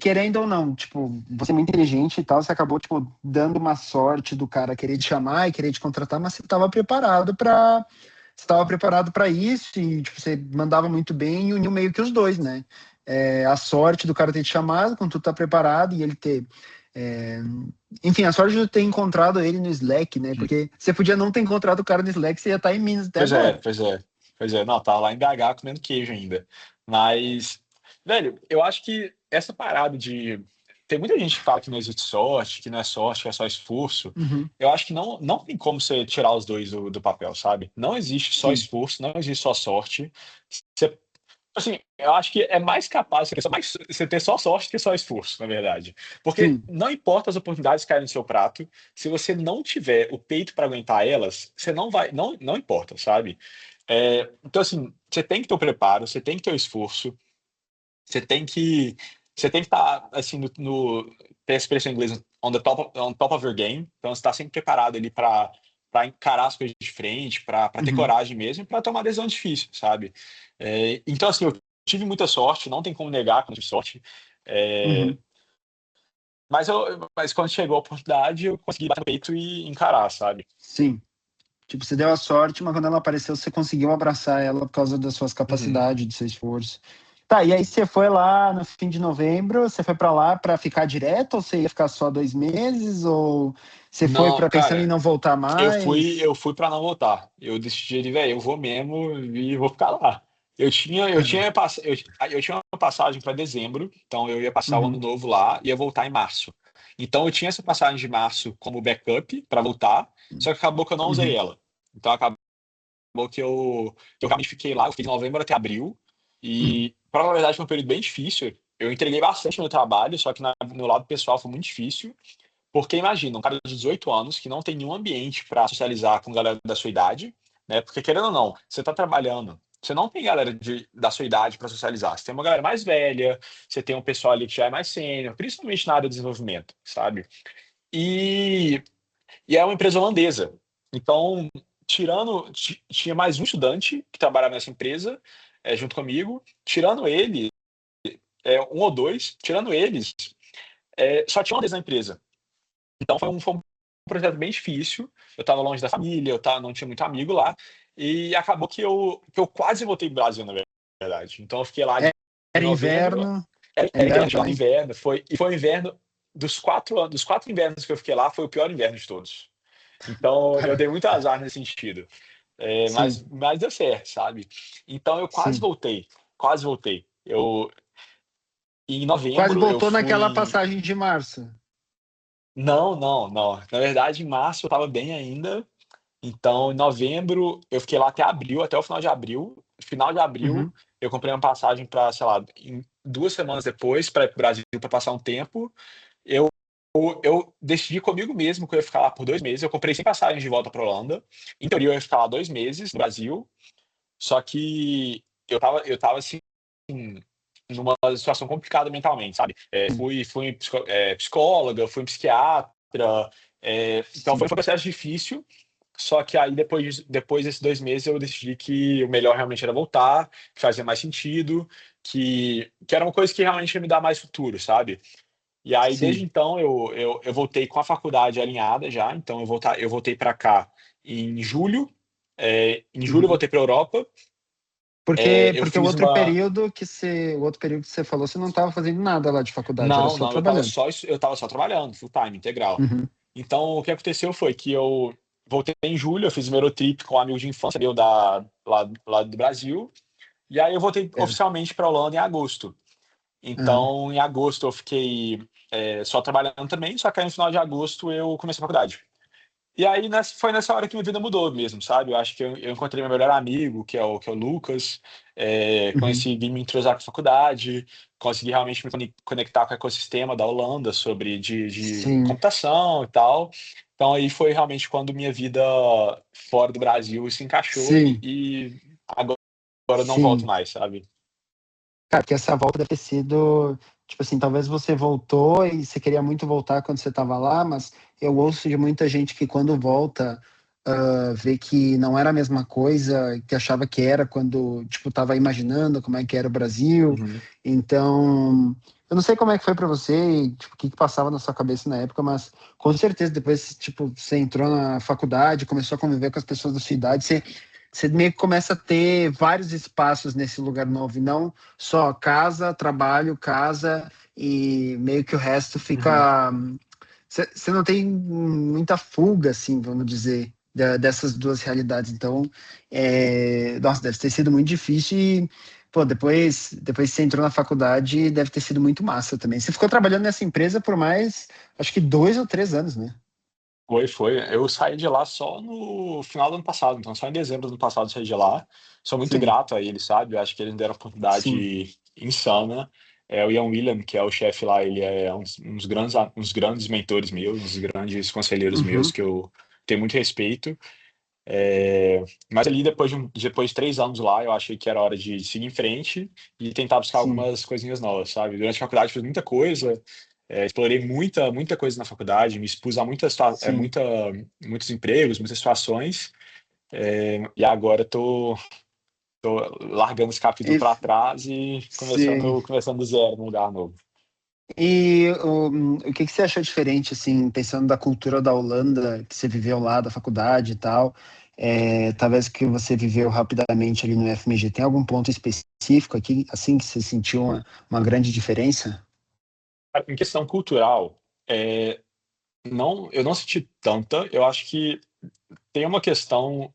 querendo ou não, tipo, você é muito inteligente e tal, você acabou, tipo, dando uma sorte do cara querer te chamar e querer te contratar, mas você estava preparado para isso e, tipo, você mandava muito bem e uniu meio que os dois, né? A sorte do cara ter te chamado, quando tu tá preparado e ele ter. é, Enfim, a sorte de eu ter encontrado ele no Slack, né? Porque você podia não ter encontrado o cara no Slack, você ia estar em Minas até Pois é, agora. pois é. Pois é, não, tava lá em BH comendo queijo ainda. Mas, velho, eu acho que essa parada de tem muita gente que fala que não existe sorte, que não é sorte, que é só esforço. Uhum. Eu acho que não tem como você tirar os dois do papel, sabe? Não existe só Sim. esforço, não existe só sorte. Você, assim, eu acho que é mais capaz você ter só sorte que só esforço, na verdade. Porque Sim. não importa as oportunidades que caírem no seu prato, se você não tiver o peito para aguentar elas, você não vai, não importa, sabe? Então, assim, você tem que ter o preparo, você tem que ter o esforço, você tem que você tem que estar, assim, tem a expressão em inglês, on top of your game. Então, você está sempre preparado ali para encarar as coisas de frente, para ter Uhum. coragem mesmo, para tomar decisão difícil, sabe? Então, assim, eu tive muita sorte, não tem como negar que eu tive sorte. É, Uhum. mas quando chegou a oportunidade, eu consegui bater no peito e encarar, sabe? Sim. Tipo, você deu a sorte, mas quando ela apareceu, você conseguiu abraçar ela por causa das suas Uhum. capacidades, do seu esforço. Tá, e aí você foi lá no fim de novembro, você foi pra lá pra ficar direto, ou você ia ficar só 2 meses, ou você foi Não, pra pensando em cara, não voltar Eu fui, mais? eu fui para não voltar. Eu decidi, velho, eu vou mesmo e vou ficar lá. Eu tinha uma passagem para dezembro, então eu ia passar o ano Uhum. novo lá e ia voltar em março. Então eu tinha essa passagem de março como backup para voltar, só que acabou que eu não usei Uhum. ela. Então acabou que eu realmente fiquei lá, eu fiquei de novembro até abril, e pra falar a verdade foi um período bem difícil. Eu entreguei bastante no trabalho, só que no lado pessoal foi muito difícil. Porque imagina, um cara de 18 anos que não tem nenhum ambiente para socializar com galera da sua idade, né? Porque querendo ou não, você tá trabalhando, você não tem galera da sua idade para socializar. Você tem uma galera mais velha, você tem um pessoal ali que já é mais sênior, principalmente na área de desenvolvimento, sabe? E, e é uma empresa holandesa. Então, tinha mais um estudante que trabalhava nessa empresa, junto comigo. Tirando ele, um ou dois, tirando eles, só tinha holandês na empresa. Então foi um projeto bem difícil. Eu estava longe da família, não tinha muito amigo lá, e acabou que eu quase voltei pro Brasil, na verdade. Então eu fiquei lá de É- Era novembro, inverno, era inverno, inverno chegava no também? inverno, foi o inverno dos 4 invernos que eu fiquei lá, foi o pior inverno de todos. Então eu Cara, dei muito azar nesse sentido. Mas, sim, mas deu certo, sabe? Então eu quase sim. voltei, quase voltei. Em Quase novembro eu voltou naquela fui. passagem de março. Não, não, não. Na verdade, em março eu estava bem ainda. Então, em novembro, eu fiquei lá até abril, até o final de abril. Final de abril, Uhum. eu comprei uma passagem para, sei lá, em 2 semanas depois, para ir para o Brasil para passar um tempo. Eu, eu decidi comigo mesmo que eu ia ficar lá por 2 meses. Eu comprei 100 passagens de volta para Holanda. Em teoria, eu ia ficar lá 2 meses no Brasil. Só que eu tava assim, numa situação complicada mentalmente, sabe? Fui em psicóloga, fui em psiquiatra. Então foi Sim, um processo difícil. Só que aí depois desses 2 meses eu decidi que o melhor realmente era voltar, que fazia mais sentido, que era uma coisa que realmente ia me dar mais futuro, sabe? E aí desde sim. então eu voltei com a faculdade alinhada já, então eu voltei para cá em julho. Em julho eu Uhum. voltei para Europa. Eu Porque fiz uma. o outro período que você falou, você não estava fazendo nada lá de faculdade, era Não, só não, trabalhando. eu tava só trabalhando, full time, integral. Uhum. Então, o que aconteceu foi que eu voltei em julho, eu fiz o meu Eurotrip com um amigo de infância meu lá do Brasil, e aí eu voltei Certo. oficialmente para Holanda em agosto. Aham. Então, em agosto eu fiquei só trabalhando também, só que aí no final de agosto eu comecei a faculdade. E aí foi nessa hora que minha vida mudou mesmo, sabe? Eu acho que eu encontrei meu melhor amigo, que é o Lucas, Uhum. consegui me entrosar com a faculdade, consegui realmente me conectar com o ecossistema da Holanda sobre de Sim, computação e tal. Então aí foi realmente quando minha vida fora do Brasil se encaixou e, sim, e agora eu não volto sim. mais, sabe? Cara, que essa volta deve ter sido, tipo assim, talvez você voltou e você queria muito voltar quando você estava lá, mas eu ouço de muita gente que quando volta, vê que não era a mesma coisa que achava que era quando, tipo, estava imaginando como é que era o Brasil. Uhum. Então, eu não sei como é que foi para você, e, tipo, o que que passava na sua cabeça na época, mas com certeza depois, tipo, você entrou na faculdade, começou a conviver com as pessoas da sua idade, você meio que começa a ter vários espaços nesse lugar novo, e não só casa, trabalho, casa, e meio que o resto Uhum. fica. Você não tem muita fuga, assim, vamos dizer, dessas duas realidades. Então, nossa, deve ter sido muito difícil. Pô, depois que você entrou na faculdade, deve ter sido muito massa também. Você ficou trabalhando nessa empresa por mais, acho que 2 ou 3 anos, né? Foi. Eu saí de lá só no final do ano passado, então só em dezembro do ano passado eu saí de lá. Sou muito Sim, grato a eles, sabe? Eu acho que eles me deram uma sim. oportunidade insana. O Ian William, que é o chefe lá, ele é uns grandes mentores meus, uns grandes conselheiros meus Uhum, que eu tenho muito respeito. Mas ali, depois de 3 anos lá, eu achei que era hora de seguir em frente e tentar buscar sim, algumas coisinhas novas, sabe? Durante a faculdade fiz muita coisa, explorei muita coisa na faculdade, me expus a sim. muitos empregos, muitas situações, e agora tô largando esse capítulo E, para trás e sim. começando do zero num lugar novo. E o que que você achou diferente, assim, pensando da cultura da Holanda, que você viveu lá, da faculdade e tal, talvez que você viveu rapidamente ali no FMG, tem algum ponto específico aqui, assim, que você sentiu uma grande diferença? Em questão cultural, eu não senti tanta, eu acho que tem uma questão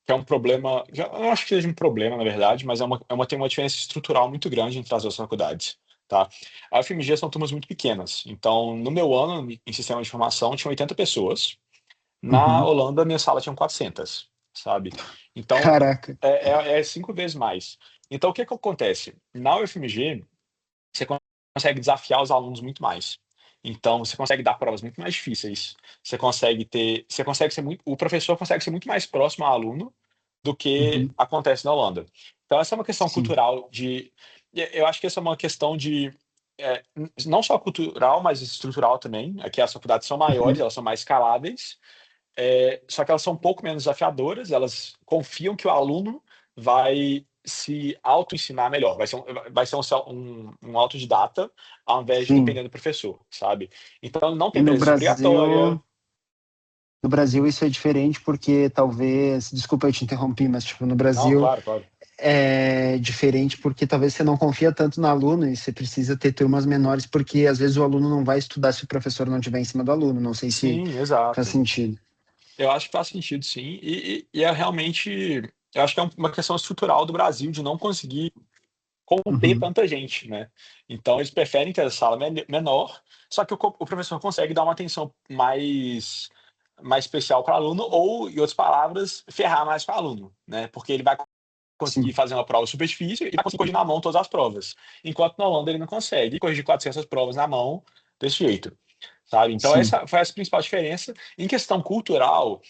que é um problema, eu não acho que seja um problema, na verdade, mas tem uma diferença estrutural muito grande entre as duas faculdades, tá? A UFMG são turmas muito pequenas, então no meu ano, em sistema de informação, tinha 80 pessoas, na Uhum. Holanda, minha sala tinha 400, sabe? Então, Caraca. é 5 vezes mais. Então, o que que acontece? Na UFMG, você consegue desafiar os alunos muito mais. Então, você consegue dar provas muito mais difíceis. Você consegue ser muito, o professor consegue ser muito mais próximo ao aluno do que Uhum. acontece na Holanda. Então, essa é uma questão Sim, cultural eu acho que essa é uma questão não só cultural, mas estrutural também. Aqui as faculdades são maiores, uhum. elas são mais escaláveis, só que elas são um pouco menos desafiadoras, elas confiam que o aluno vai se auto-ensinar melhor, vai ser um autodidata, ao invés de Sim. depender do professor, sabe. Então não E tem presença obrigatória. no Brasil isso é diferente porque talvez, desculpa eu te interrompi, mas tipo, no Não, Brasil claro, claro. é diferente porque talvez você não confia tanto no aluno e você precisa ter turmas menores porque às vezes o aluno não vai estudar se o professor não estiver em cima do aluno. Não sei se Sim, faz exato. sentido. Eu acho que faz sentido sim, e é realmente eu acho que é uma questão estrutural do Brasil de não conseguir conter Uhum. tanta gente, né. Então eles preferem ter a sala menor, só que o professor consegue dar uma atenção mais especial para o aluno ou, em outras palavras, ferrar mais com o aluno, né, porque ele vai conseguir Sim, fazer uma prova super difícil e vai conseguir corrigir na mão todas as provas, enquanto na Holanda ele não consegue corrigir 400 provas na mão desse jeito, sabe. Então sim. essa foi a principal diferença. Em questão cultural,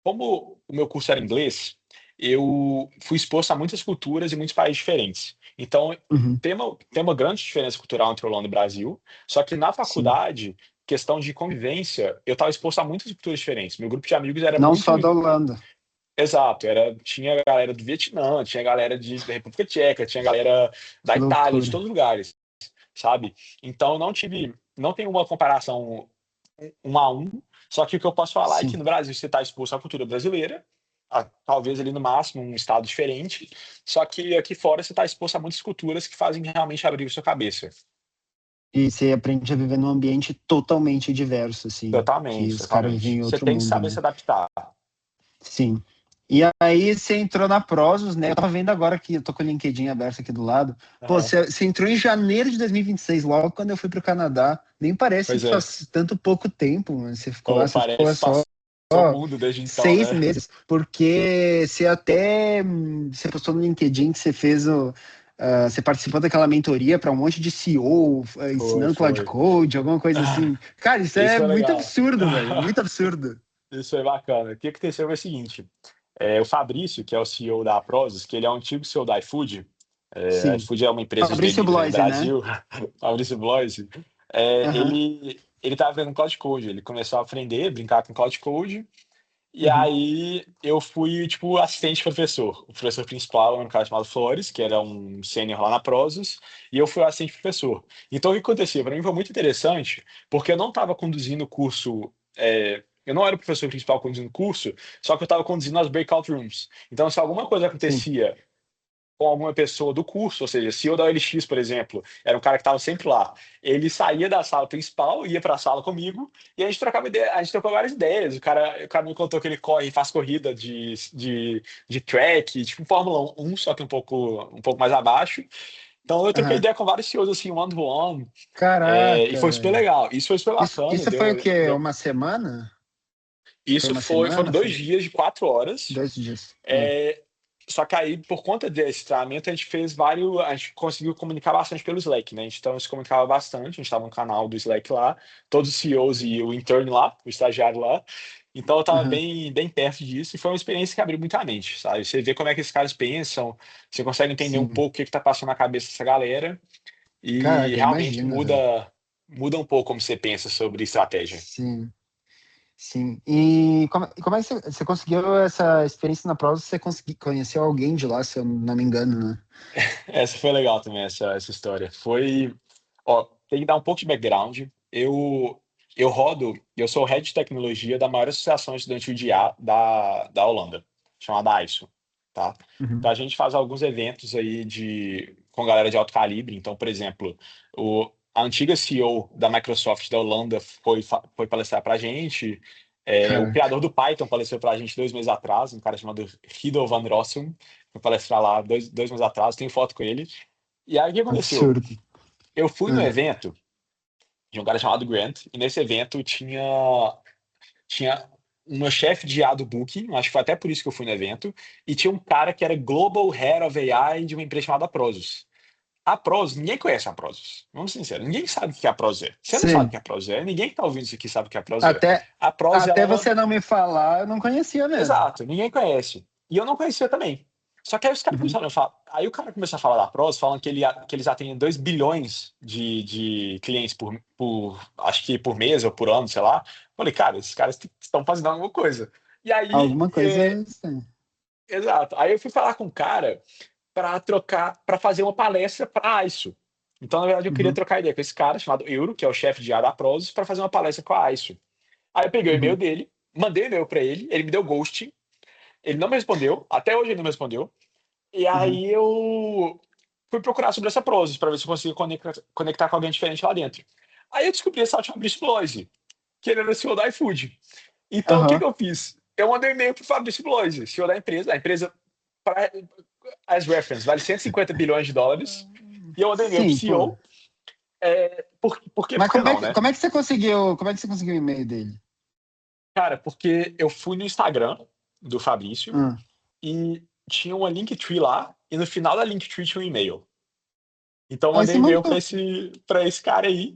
como o meu curso era inglês, eu fui exposto a muitas culturas e muitos países diferentes. Então, Uhum. tem uma grande diferença cultural entre Holanda e Brasil, só que na Sim. faculdade, questão de convivência, eu estava exposto a muitas culturas diferentes. Meu grupo de amigos era Não muito só da Holanda. exato, tinha galera do Vietnã, tinha galera da República Tcheca, tinha galera da Que Itália, de loucura. todos os lugares, sabe. Então não tem uma comparação um a um, só que o que eu posso falar é que Sim. no Brasil você está exposto à cultura brasileira, talvez ali no máximo um estado diferente, só que aqui fora você está exposto a muitas culturas que fazem realmente abrir a sua cabeça. E você aprende a viver num ambiente totalmente diverso, assim, que Totalmente, os caras vivem totalmente. em Você outro tem que mundo, saber se né? adaptar. Sim. E aí você entrou na Prozos, né? Eu tava vendo agora que eu tô com o LinkedIn aberto aqui do lado. Pô, Aham. você entrou em janeiro de 2026, logo quando eu fui pro Canadá. Nem parece Pois que é. faz tanto pouco tempo, mano. Você ficou lá, Ou você ficou parece que só passou o mundo desde então, seis né? meses, porque você até você postou no LinkedIn que você fez você participou daquela mentoria para um monte de CEO, Foi, ensinando Cloud foi. Code, alguma coisa assim. Cara, isso Isso é foi muito legal. absurdo, velho. Muito absurdo. Isso foi bacana. O que aconteceu foi o seguinte, o Fabrício, que é o CEO da Prozis, que ele é um antigo CEO da iFood, a Sim. iFood é uma empresa de Fabrício delivery no Bloise, né? Brasil, Fabrício Bloisi, Aham. ele estava vendo Cloud Code, ele começou a aprender, brincar com Cloud Code, e Uhum. aí eu fui, tipo, assistente professor. O professor principal era um cara chamado Flores, que era um sênior lá na Prozis, e eu fui o assistente professor. Então o que acontecia? Para mim foi muito interessante, porque eu não estava conduzindo o curso, eu não era o professor principal conduzindo o curso, só que eu estava conduzindo as breakout rooms. Então se alguma coisa Sim. acontecia com alguma pessoa do curso, ou seja, CEO da OLX, por exemplo, era um cara que estava sempre lá. Ele saía da sala principal, ia para a sala comigo, e a gente trocava ideia, a gente trocou várias ideias. O cara me contou que ele faz corrida de track, tipo Fórmula 1, só que um pouco mais abaixo. Então eu troquei Aham. ideia com vários CEOs assim, one to one, e Caraca, foi super velho. legal. Isso foi super bacana. Isso foi o quê? Uma semana? Foi uma Foram semana? dois Foi dias de 4 horas. 2 dias. Ah. É, só que aí, por conta desse treinamento, a gente conseguiu comunicar bastante pelo Slack, né? Então, se comunicava bastante, a gente estava no canal do Slack lá, todos os CEOs e o intern lá, o estagiário lá. Então, eu estava Aham. bem, bem perto disso e foi uma experiência que abriu muita mente, sabe? Você vê como é que esses caras pensam, você consegue entender um Sim. pouco o que está passando na cabeça dessa galera e Caraca, realmente imagina, velho. muda um pouco como você pensa sobre estratégia. Sim, sim. E como é que você conseguiu essa experiência na prova? Você conseguiu conhecer alguém de lá, se eu não me engano, né? Essa foi legal também, essa história. Ó, tem que dar um pouco de background. Eu sou o head de tecnologia da maior associação estudantil de IA da Holanda, chamada ISO, tá? Uhum. Então a gente faz alguns eventos aí com galera de alto calibre. Então, por exemplo, a antiga CEO da Microsoft da Holanda foi palestrar pra gente. O Caraca, criador do Python palestrou pra gente 2 meses atrás, um cara chamado Guido van Rossum, foi palestrar lá dois meses atrás, tenho foto com ele. E aí o que aconteceu? absurdo. Eu fui no Ah, evento de um cara chamado Grant, e nesse evento tinha uma chefe de IA do Booking, acho que foi até por isso que eu fui no evento, e tinha um cara que era Global Head of AI de uma empresa chamada Prozos. A Prozos, ninguém conhece a Prozos. Vamos ser sinceros, ninguém sabe o que a Prozos é. Você não sabe o sim. que a Prozos é, ninguém que tá ouvindo isso aqui sabe o que a Prozos é. Até, A Prozos, ela até é uma. você não me falar, eu não conhecia mesmo. Exato, ninguém conhece. E eu não conhecia também. Só que aí os caras Uhum. começaram a falar. Aí o cara começou a falar da Prozos, falando que eles atendem 2 bilhões de clientes acho que por mês ou por ano, sei lá. Falei, cara, esses caras estão fazendo alguma coisa. E aí, Alguma coisa, sim. exato. Aí eu fui falar com o cara para fazer uma palestra para isso. Então, na verdade, eu queria Uhum. trocar ideia com esse cara chamado Euro, que é o chefe de área da Prozos, para fazer uma palestra com a ISO. Aí eu peguei o e-mail Uhum. dele, mandei o e-mail para ele me deu ghosting. Ele não me respondeu, até hoje ele não me respondeu. E Uhum. aí eu fui procurar sobre essa Prozis para ver se eu conseguia conectar com alguém diferente lá dentro. Aí eu descobri esse tal de Fabrício Bloise, que ele era o CEO da iFood. Então o que Aham. que eu fiz? Eu mandei um e-mail pro Fabrício Bloise, CEO da empresa. A empresa, pra, as reference, vale 150 bilhões de dólares. E eu mandei um e-mail pro Sim, pô. CEO. Mas Por que não, né? como é que você conseguiu o e-mail dele? Cara, porque eu fui no Instagram do Fabrício Ah. e tinha uma Linktree lá, e no final da Linktree tinha um e-mail. Então eu Aí mandei você e-mail mandou. pra esse cara aí.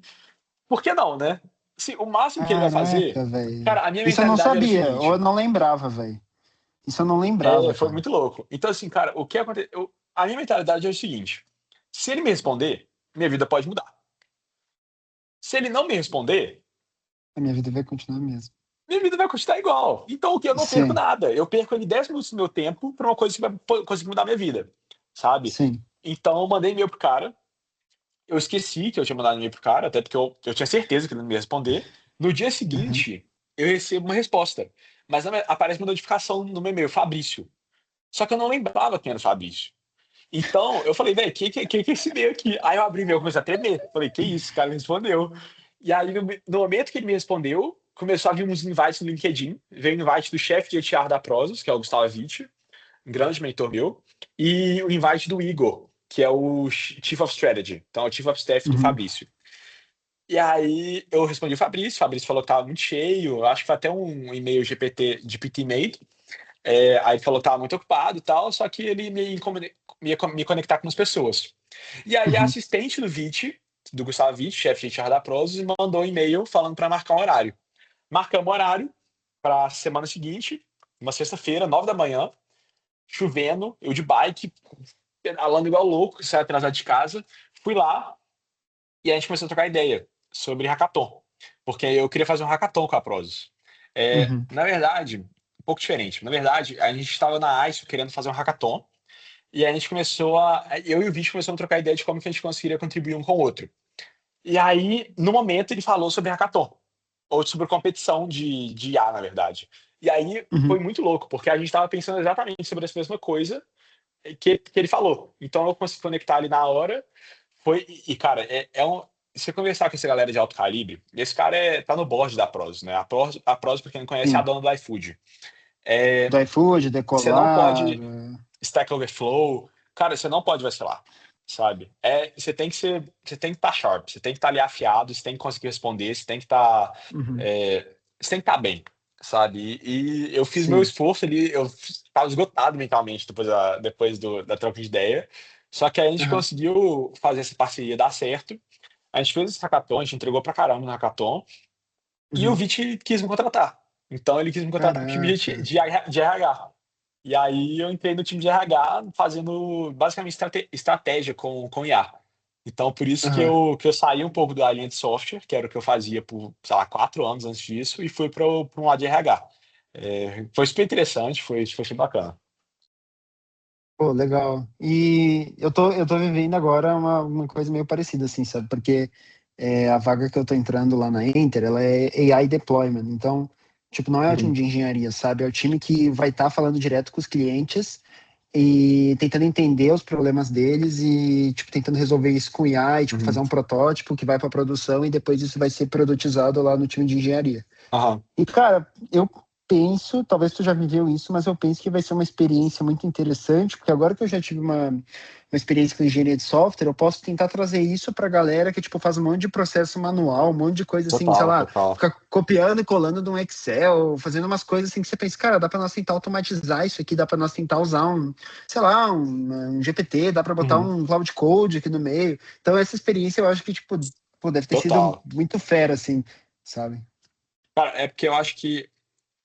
Por que não, né? Se, o máximo que ele vai fazer. Caraca, velho. Cara, a minha Isso eu não mentalidade era o sabia, ou eu seguinte. não lembrava, velho. Isso eu não lembrava, Foi cara. muito louco. Então, assim, cara, o que aconteceu. A minha mentalidade é o seguinte: se ele me responder, minha vida pode mudar. Se ele não me responder, A minha vida vai continuar mesmo. minha vida vai continuar igual. Então, o que eu não perco Sim, nada. Eu perco ali 10 minutos do meu tempo pra uma coisa que vai conseguir mudar minha vida. Sabe? sim. Então, eu mandei e-mail pro cara. Eu esqueci que eu tinha mandado e-mail pro cara, até porque eu tinha certeza que ele não me ia responder. No dia Uhum. seguinte, eu recebo uma resposta. Mas aparece uma notificação no meu e-mail, Fabrício. Só que eu não lembrava quem era o Fabrício. Então, eu falei, velho, que é esse e-mail aqui? Aí eu abri o e-mail e comecei a tremer. Falei, que isso, o cara me respondeu. E aí, no momento que ele me respondeu, começou a vir uns invites no LinkedIn. Veio o invite do chefe de HR da Prozos, que é o Gustavo Witt, um grande mentor meu, e o invite do Igor, que é o Chief of Strategy, então é o Chief of Staff do Uhum. Fabrício. E aí eu respondi o Fabrício falou que estava muito cheio, eu acho que foi até um e-mail GPT made. Aí ele falou que estava muito ocupado e tal, só que ele me conectar com as pessoas. E aí a Uhum. assistente do VIT, do Gustavo Witt, chefe de HR da Prozis, mandou um e-mail falando para marcar um horário. Marcamos o horário para a semana seguinte, uma sexta-feira, 9 da manhã, chovendo, eu de bike, pedalando igual louco, saí atrasado de casa. Fui lá e a gente começou a trocar ideia sobre hackathon, porque eu queria fazer um hackathon com a Prozis. Uhum. Na verdade, um pouco diferente. Na verdade, a gente estava na ICE querendo fazer um hackathon e a gente começou eu e o Vitor começamos a trocar ideia de como que a gente conseguiria contribuir um com o outro. E aí, no momento, ele falou sobre hackathon, ou sobre competição de IA, na verdade. E aí foi Uhum. muito louco, porque a gente estava pensando exatamente sobre essa mesma coisa, que ele falou. Então eu consegui conectar ali na hora. Cara, você conversar com essa galera de alto calibre, esse cara tá no board da Prozis, né? A Prozis, pra quem não conhece, é a Sim. dona do iFood. É, Do iFood, você não Decolar. pode Stack Overflow, cara, você não pode vacilar, sabe? Você tem que estar sharp, você tem que estar ali afiado, você tem que conseguir responder, Uhum. é, você tem que estar bem, sabe? E eu fiz meu Sim. esforço ali, eu estava esgotado mentalmente da troca de ideia, só que aí a gente Aham. conseguiu fazer essa parceria dar certo. A gente fez esse hackathon, a gente entregou pra caramba no hackathon, e o Uhum. Vit quis me contratar. Então ele quis me contratar pro time Caraca. de RH. E aí eu entrei no time de RH fazendo basicamente estratégia com IA. Então por isso que Aham. eu saí um pouco da linha de software, que era o que eu fazia por, sei lá, 4 anos antes disso, e fui para um lado de RH. Foi super interessante, foi super bacana. Pô, legal. E eu tô vivendo agora uma coisa meio parecida, assim, sabe? Porque a vaga que eu tô entrando lá na Enter, ela é AI Deployment. Então, tipo, não é o time Uhum. de engenharia, sabe? É o time que vai estar falando direto com os clientes e tentando entender os problemas deles e, tipo, tentando resolver isso com IA e, tipo, fazer Uhum. um protótipo que vai para produção e depois isso vai ser produtizado lá no time de engenharia. Aham. E, cara, eu penso, talvez tu já viveu isso, mas eu penso que vai ser uma experiência muito interessante, porque agora que eu já tive uma experiência com engenharia de software, eu posso tentar trazer isso pra galera que, tipo, faz um monte de processo manual, um monte de coisa assim, sei Total, lá, total. fica copiando e colando de um Excel, fazendo umas coisas assim que você pensa, cara, dá pra nós tentar automatizar isso aqui, dá pra nós tentar usar sei lá, um GPT, dá pra botar Uhum. um Cloud Code aqui no meio. Então, essa experiência eu acho que, tipo, pô, deve ter sido Total. muito fera, assim, sabe? Cara, é porque eu acho que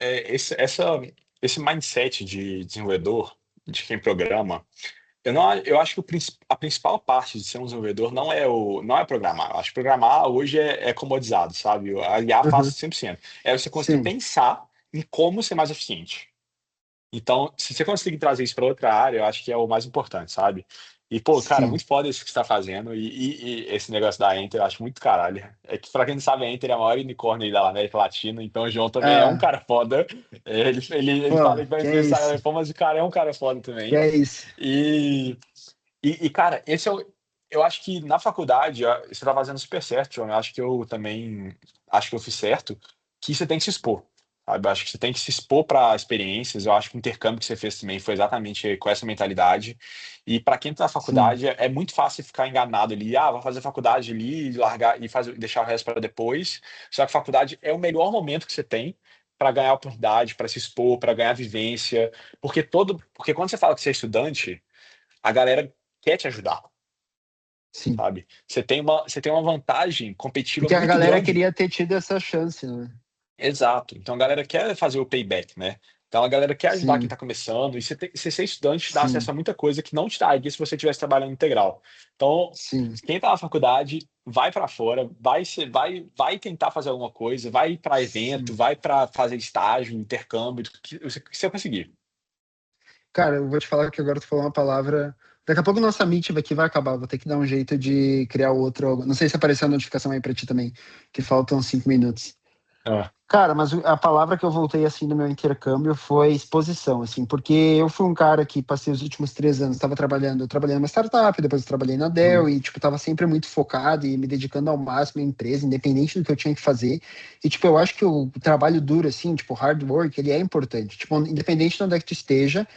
esse mindset de desenvolvedor, de quem programa, eu acho que a principal parte de ser um desenvolvedor não é programar. Eu acho que programar hoje é comodizado, sabe? A IA faz Uhum. 100%. É você conseguir Sim. pensar em como ser mais eficiente. Então, se você conseguir trazer isso para outra área, eu acho que é o mais importante, sabe? E, pô, cara, Sim. muito foda isso que você tá fazendo. E esse negócio da Enter, eu acho muito caralho. É que, pra quem não sabe, a Enter é a maior unicórnio aí da América Latina. Então, o João também é um Ah, cara foda. Ele pô, fala que vai que é influenciar a isso? reforma, mas o cara é um cara foda Que também. é isso? E, cara, eu acho que na faculdade, você tá fazendo super certo, João. Eu acho que eu também acho que eu fiz certo, que você tem que se expor. Sabe? Eu acho que você tem que se expor para experiências. Eu acho que o intercâmbio que você fez também foi exatamente com essa mentalidade. E para quem está na Sim, faculdade, é muito fácil ficar enganado ali. Ah, vou fazer faculdade ali, largar e deixar o resto para depois. Só que faculdade é o melhor momento que você tem para ganhar oportunidade, para se expor, para ganhar vivência. Porque quando você fala que você é estudante, a galera quer te ajudar, sim. sabe? Você tem uma vantagem competitiva Porque a muito galera grande. queria ter tido essa chance, né? Exato. Então a galera quer fazer o payback, né? Então a galera quer ajudar quem Sim, está começando. E você ser estudante te dá acesso sim, a muita coisa que não te daria se você estivesse trabalhando integral. Então, sim, quem está na faculdade, vai para fora, vai tentar fazer alguma coisa, vai para evento, sim. vai para fazer estágio, intercâmbio, que você conseguir. Cara, eu vou te falar que agora tu falou uma palavra. Daqui a pouco nossa meet aqui vai acabar. Vou ter que dar um jeito de criar outro. Não sei se apareceu a notificação aí pra ti também, que faltam 5 minutos. Ah, Cara, mas a palavra que eu voltei assim no meu intercâmbio foi exposição, assim, porque eu fui um cara que passei os últimos 3 anos, estava trabalhando, eu trabalhei numa startup, depois eu trabalhei na uhum, Dell e, tipo, tava sempre muito focado e me dedicando ao máximo à empresa, independente do que eu tinha que fazer. E, tipo, eu acho que o trabalho duro, assim, tipo, hard work, ele é importante. Tipo, independente de onde é que tu esteja,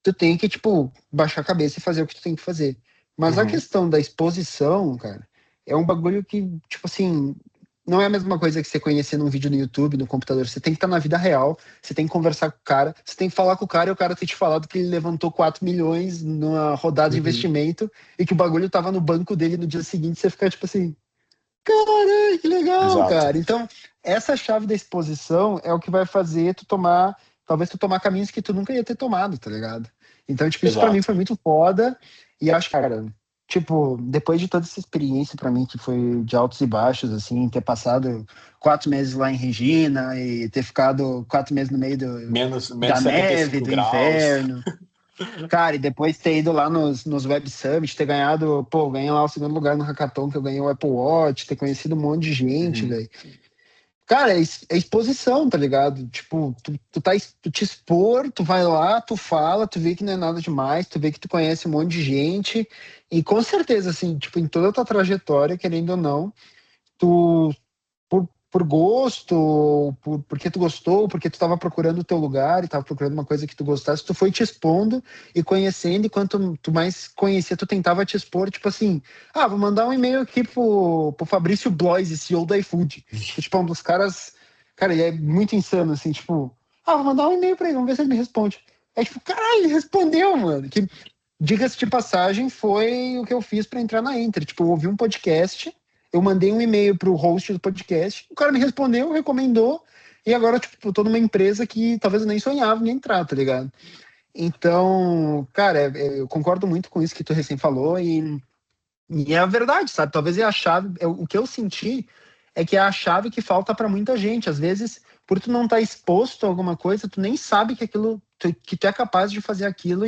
tu tem que, tipo, baixar a cabeça e fazer o que tu tem que fazer. Mas a uhum, questão da exposição, cara, é um bagulho que, tipo assim, não é a mesma coisa que você conhecer num vídeo no YouTube, no computador. Você tem que estar na vida real, você tem que conversar com o cara, você tem que falar com o cara e o cara tem te falado que ele levantou 4 milhões numa rodada de uhum. investimento e que o bagulho tava no banco dele no dia seguinte, você fica tipo assim, caralho, que legal, Exato, cara. Então, essa chave da exposição é o que vai fazer tu tomar, talvez tu tomar caminhos que tu nunca ia ter tomado, tá ligado? Então, tipo, isso pra mim exato. foi muito foda e acho, cara, tipo, depois de toda essa experiência pra mim que foi de altos e baixos, assim, ter passado 4 meses lá em Regina e ter ficado 4 meses no meio Menos da setenta e neve, cinco do graus. inverno, cara, e depois ter ido lá nos Web Summit, ter ganhado, pô, ganhei lá o segundo lugar no Hackathon, que eu ganhei o Apple Watch, ter conhecido um monte de gente, Uhum. velho. Cara, é exposição, tá ligado? Tipo, tu te expor, tu vai lá, tu fala, tu vê que não é nada demais, tu vê que tu conhece um monte de gente, e com certeza, assim, tipo, em toda a tua trajetória, querendo ou não, tu, por gosto, porque tu gostou, porque tu estava procurando o teu lugar e estava procurando uma coisa que tu gostasse, tu foi te expondo e conhecendo, e quanto tu mais conhecia, tu tentava te expor, tipo assim, vou mandar um e-mail aqui pro Fabrício Blois, CEO do iFood, que tipo, é um dos caras, cara, ele é muito insano, assim, tipo, vou mandar um e-mail pra ele, vamos ver se ele me responde. Aí, tipo, caralho, ele respondeu, mano, que, diga-se de passagem, foi o que eu fiz para entrar na Inter, tipo, eu ouvi um podcast, eu mandei um e-mail pro host do podcast, o cara me respondeu, recomendou, e agora, tipo, eu tô numa empresa que talvez eu nem sonhava em entrar, tá ligado? Então, cara, eu concordo muito com isso que tu recém falou, e é a verdade, sabe? Talvez é a chave, o que eu senti é que é a chave que falta para muita gente. Às vezes, por tu não estar exposto a alguma coisa, tu nem sabe que aquilo, que tu é capaz de fazer aquilo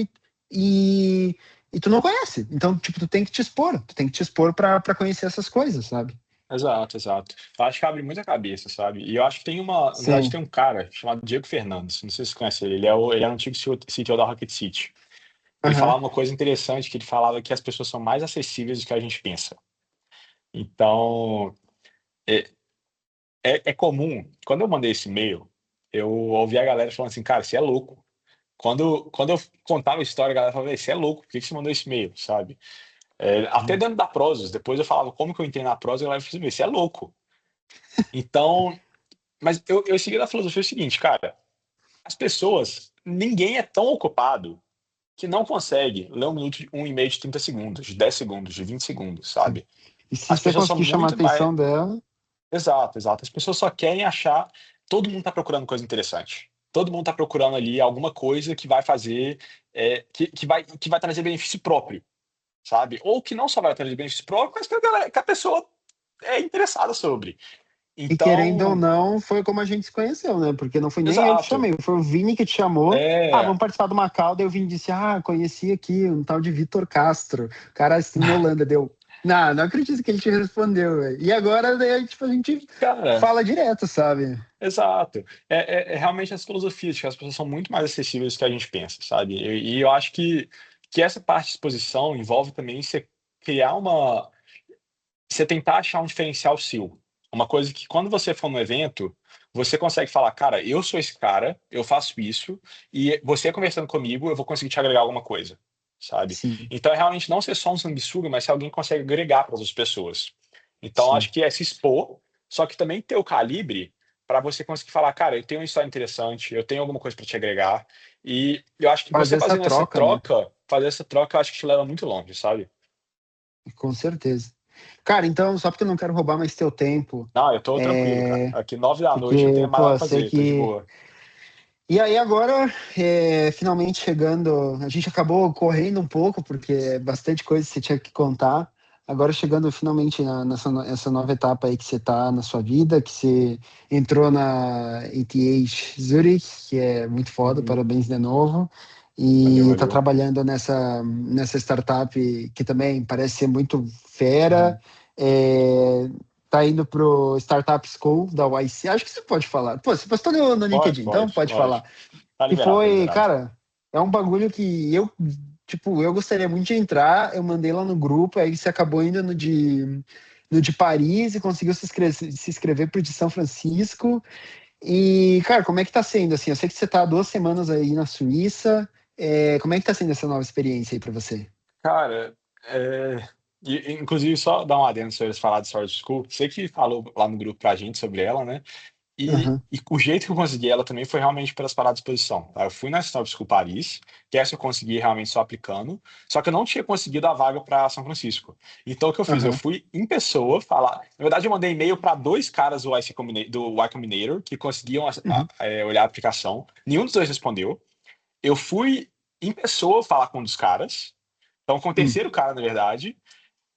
e, e tu não conhece. Então, tipo, tu tem que te expor, tu tem que te expor para conhecer essas coisas, sabe? Exato, exato. Eu acho que abre muita cabeça, sabe? E eu acho que tem uma, na verdade, Sim. tem um cara chamado Diego Fernandes, não sei se você conhece ele, ele é um antigo CTO da Rocket City. Ele Aham. falava uma coisa interessante, que ele falava que as pessoas são mais acessíveis do que a gente pensa. Então, é, é comum, quando eu mandei esse e-mail, eu ouvi a galera falando assim, cara, você é louco. Quando eu contava a história, a galera falava, você é louco, por que que você mandou esse e-mail, sabe? Até dentro da Prozis, depois eu falava como que eu entrei na Prozis, a galera falava assim, você é louco. Então, mas eu segui a filosofia seguinte, cara, as pessoas, ninguém é tão ocupado que não consegue ler um e-mail de 30 segundos, de 10 segundos, de 20 segundos, Sim. sabe? E se As você pessoas são conseguir chamar a muito mais. atenção dela, Exato, exato. As pessoas só querem achar. Todo mundo está procurando coisa interessante. Todo mundo está procurando ali alguma coisa que vai fazer, que vai trazer benefício próprio, sabe? Ou que não só vai trazer benefício próprio, mas que a pessoa é interessada sobre. e querendo ou Então, não, foi como a gente se conheceu, né? Porque não fui nem eu que te exato. chamei, foi o Vini que te chamou. É. Vamos participar de uma call. Daí o Vini disse: conheci aqui um tal de Vitor Castro, cara assim na Holanda. Deu. Não acredito que ele te respondeu, velho. E agora, daí, tipo, a gente Cara, fala direto, sabe? exato. É realmente as filosofias, que as pessoas são muito mais acessíveis do que a gente pensa, sabe? E eu acho que essa parte de exposição envolve também você criar uma. Você tentar achar um diferencial seu. Uma coisa que quando você for no evento, você consegue falar, cara, eu sou esse cara, eu faço isso, e você conversando comigo, eu vou conseguir te agregar alguma coisa, sabe? Sim, Então é realmente não ser só um sanguessuga, mas se alguém consegue agregar para as pessoas. Então sim. acho que é se expor, só que também ter o calibre para você conseguir falar, cara, eu tenho uma história interessante, eu tenho alguma coisa para te agregar, e eu acho que você Fazer essa fazendo essa troca, né? troca, fazer essa troca, eu acho que te leva muito longe, sabe? Com certeza. Cara, então, só porque eu não quero roubar mais teu tempo, Não, eu tô tranquilo, cara. é... Aqui 9 da noite não porque, tenho mais nada pô, pra sei fazer, tô de que. boa. E aí agora, finalmente chegando, a gente acabou correndo um pouco, porque é bastante coisa que você tinha que contar. Agora chegando finalmente essa nova etapa aí que você está na sua vida, que você entrou na ETH Zurich, que é muito foda, Uhum. parabéns de novo. Valeu, E está valeu. trabalhando nessa startup que também parece ser muito fera. Uhum. É, tá indo pro Startup School da YC. Acho que você pode falar. Pô, você postou no Pode, LinkedIn, então pode, pode falar. pode. Tá E liberado, tá foi, liberado. cara, é um bagulho que eu gostaria muito de entrar. Eu mandei lá no grupo, aí você acabou indo no de Paris e conseguiu se inscrever pro de São Francisco. E, cara, como é que tá sendo, assim? Eu sei que você tá há 2 semanas aí na Suíça. Como é que tá sendo essa nova experiência aí pra você? Cara, inclusive só dar uma adendo sobre você falar de Sword School. Você que falou lá no grupo pra gente sobre ela, né? Aham, E o jeito que eu consegui ela também foi realmente pelas paradas de exposição, tá? Eu fui na Startup School Paris, que essa eu consegui realmente só aplicando, só que eu não tinha conseguido a vaga para São Francisco. Então o que eu fiz? Eu aham, fui em pessoa falar. Na verdade, eu mandei e-mail para dois caras do Y Combinator que conseguiam uhum, olhar a aplicação. Nenhum dos dois respondeu. Eu fui em pessoa falar com um dos caras, então com o uhum. terceiro cara, na verdade,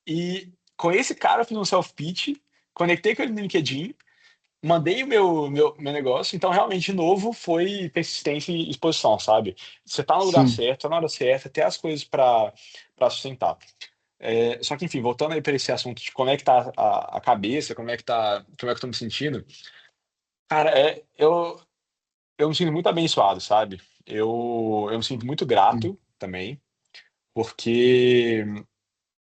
e com esse cara eu fiz um self-pitch, conectei com ele no LinkedIn. Mandei o meu negócio, então realmente, de novo, foi persistência e exposição, sabe? Você tá no lugar Sim. certo, tá na hora certa, ter as coisas para sustentar. Só que, enfim, voltando aí para esse assunto de como é que tá a cabeça, como é que eu tô me sentindo, Cara, eu me sinto muito abençoado, sabe? Eu me sinto muito Sim, grato também, porque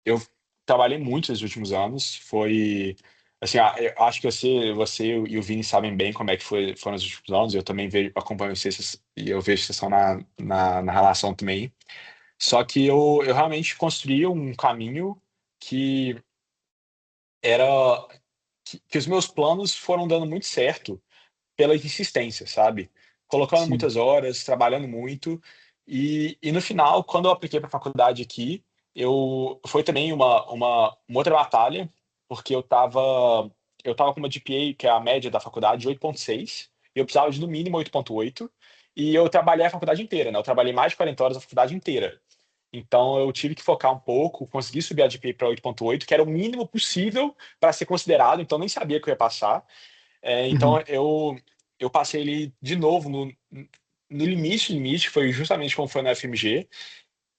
eu trabalhei muito nos últimos anos. Foi assim, eu acho que você e o Vini sabem bem como é que foram os últimos anos. Eu também acompanho vocês e eu vejo que vocês estão na relação também. Só que eu realmente construí um caminho que era que os meus planos foram dando muito certo pela insistência, sabe? Colocando sim. muitas horas, trabalhando muito, e no final, quando eu apliquei para a faculdade aqui, foi também uma outra batalha, porque eu tava com uma GPA, que é a média da faculdade, de 8,6, e eu precisava de no mínimo 8,8, e eu trabalhei a faculdade inteira, né? Eu trabalhei mais de 40 horas a faculdade inteira. Então eu tive que focar um pouco, consegui subir a GPA para 8,8, que era o mínimo possível para ser considerado, então nem sabia que eu ia passar. Então Uhum. eu passei ele de novo no limite, foi justamente como foi na FMG,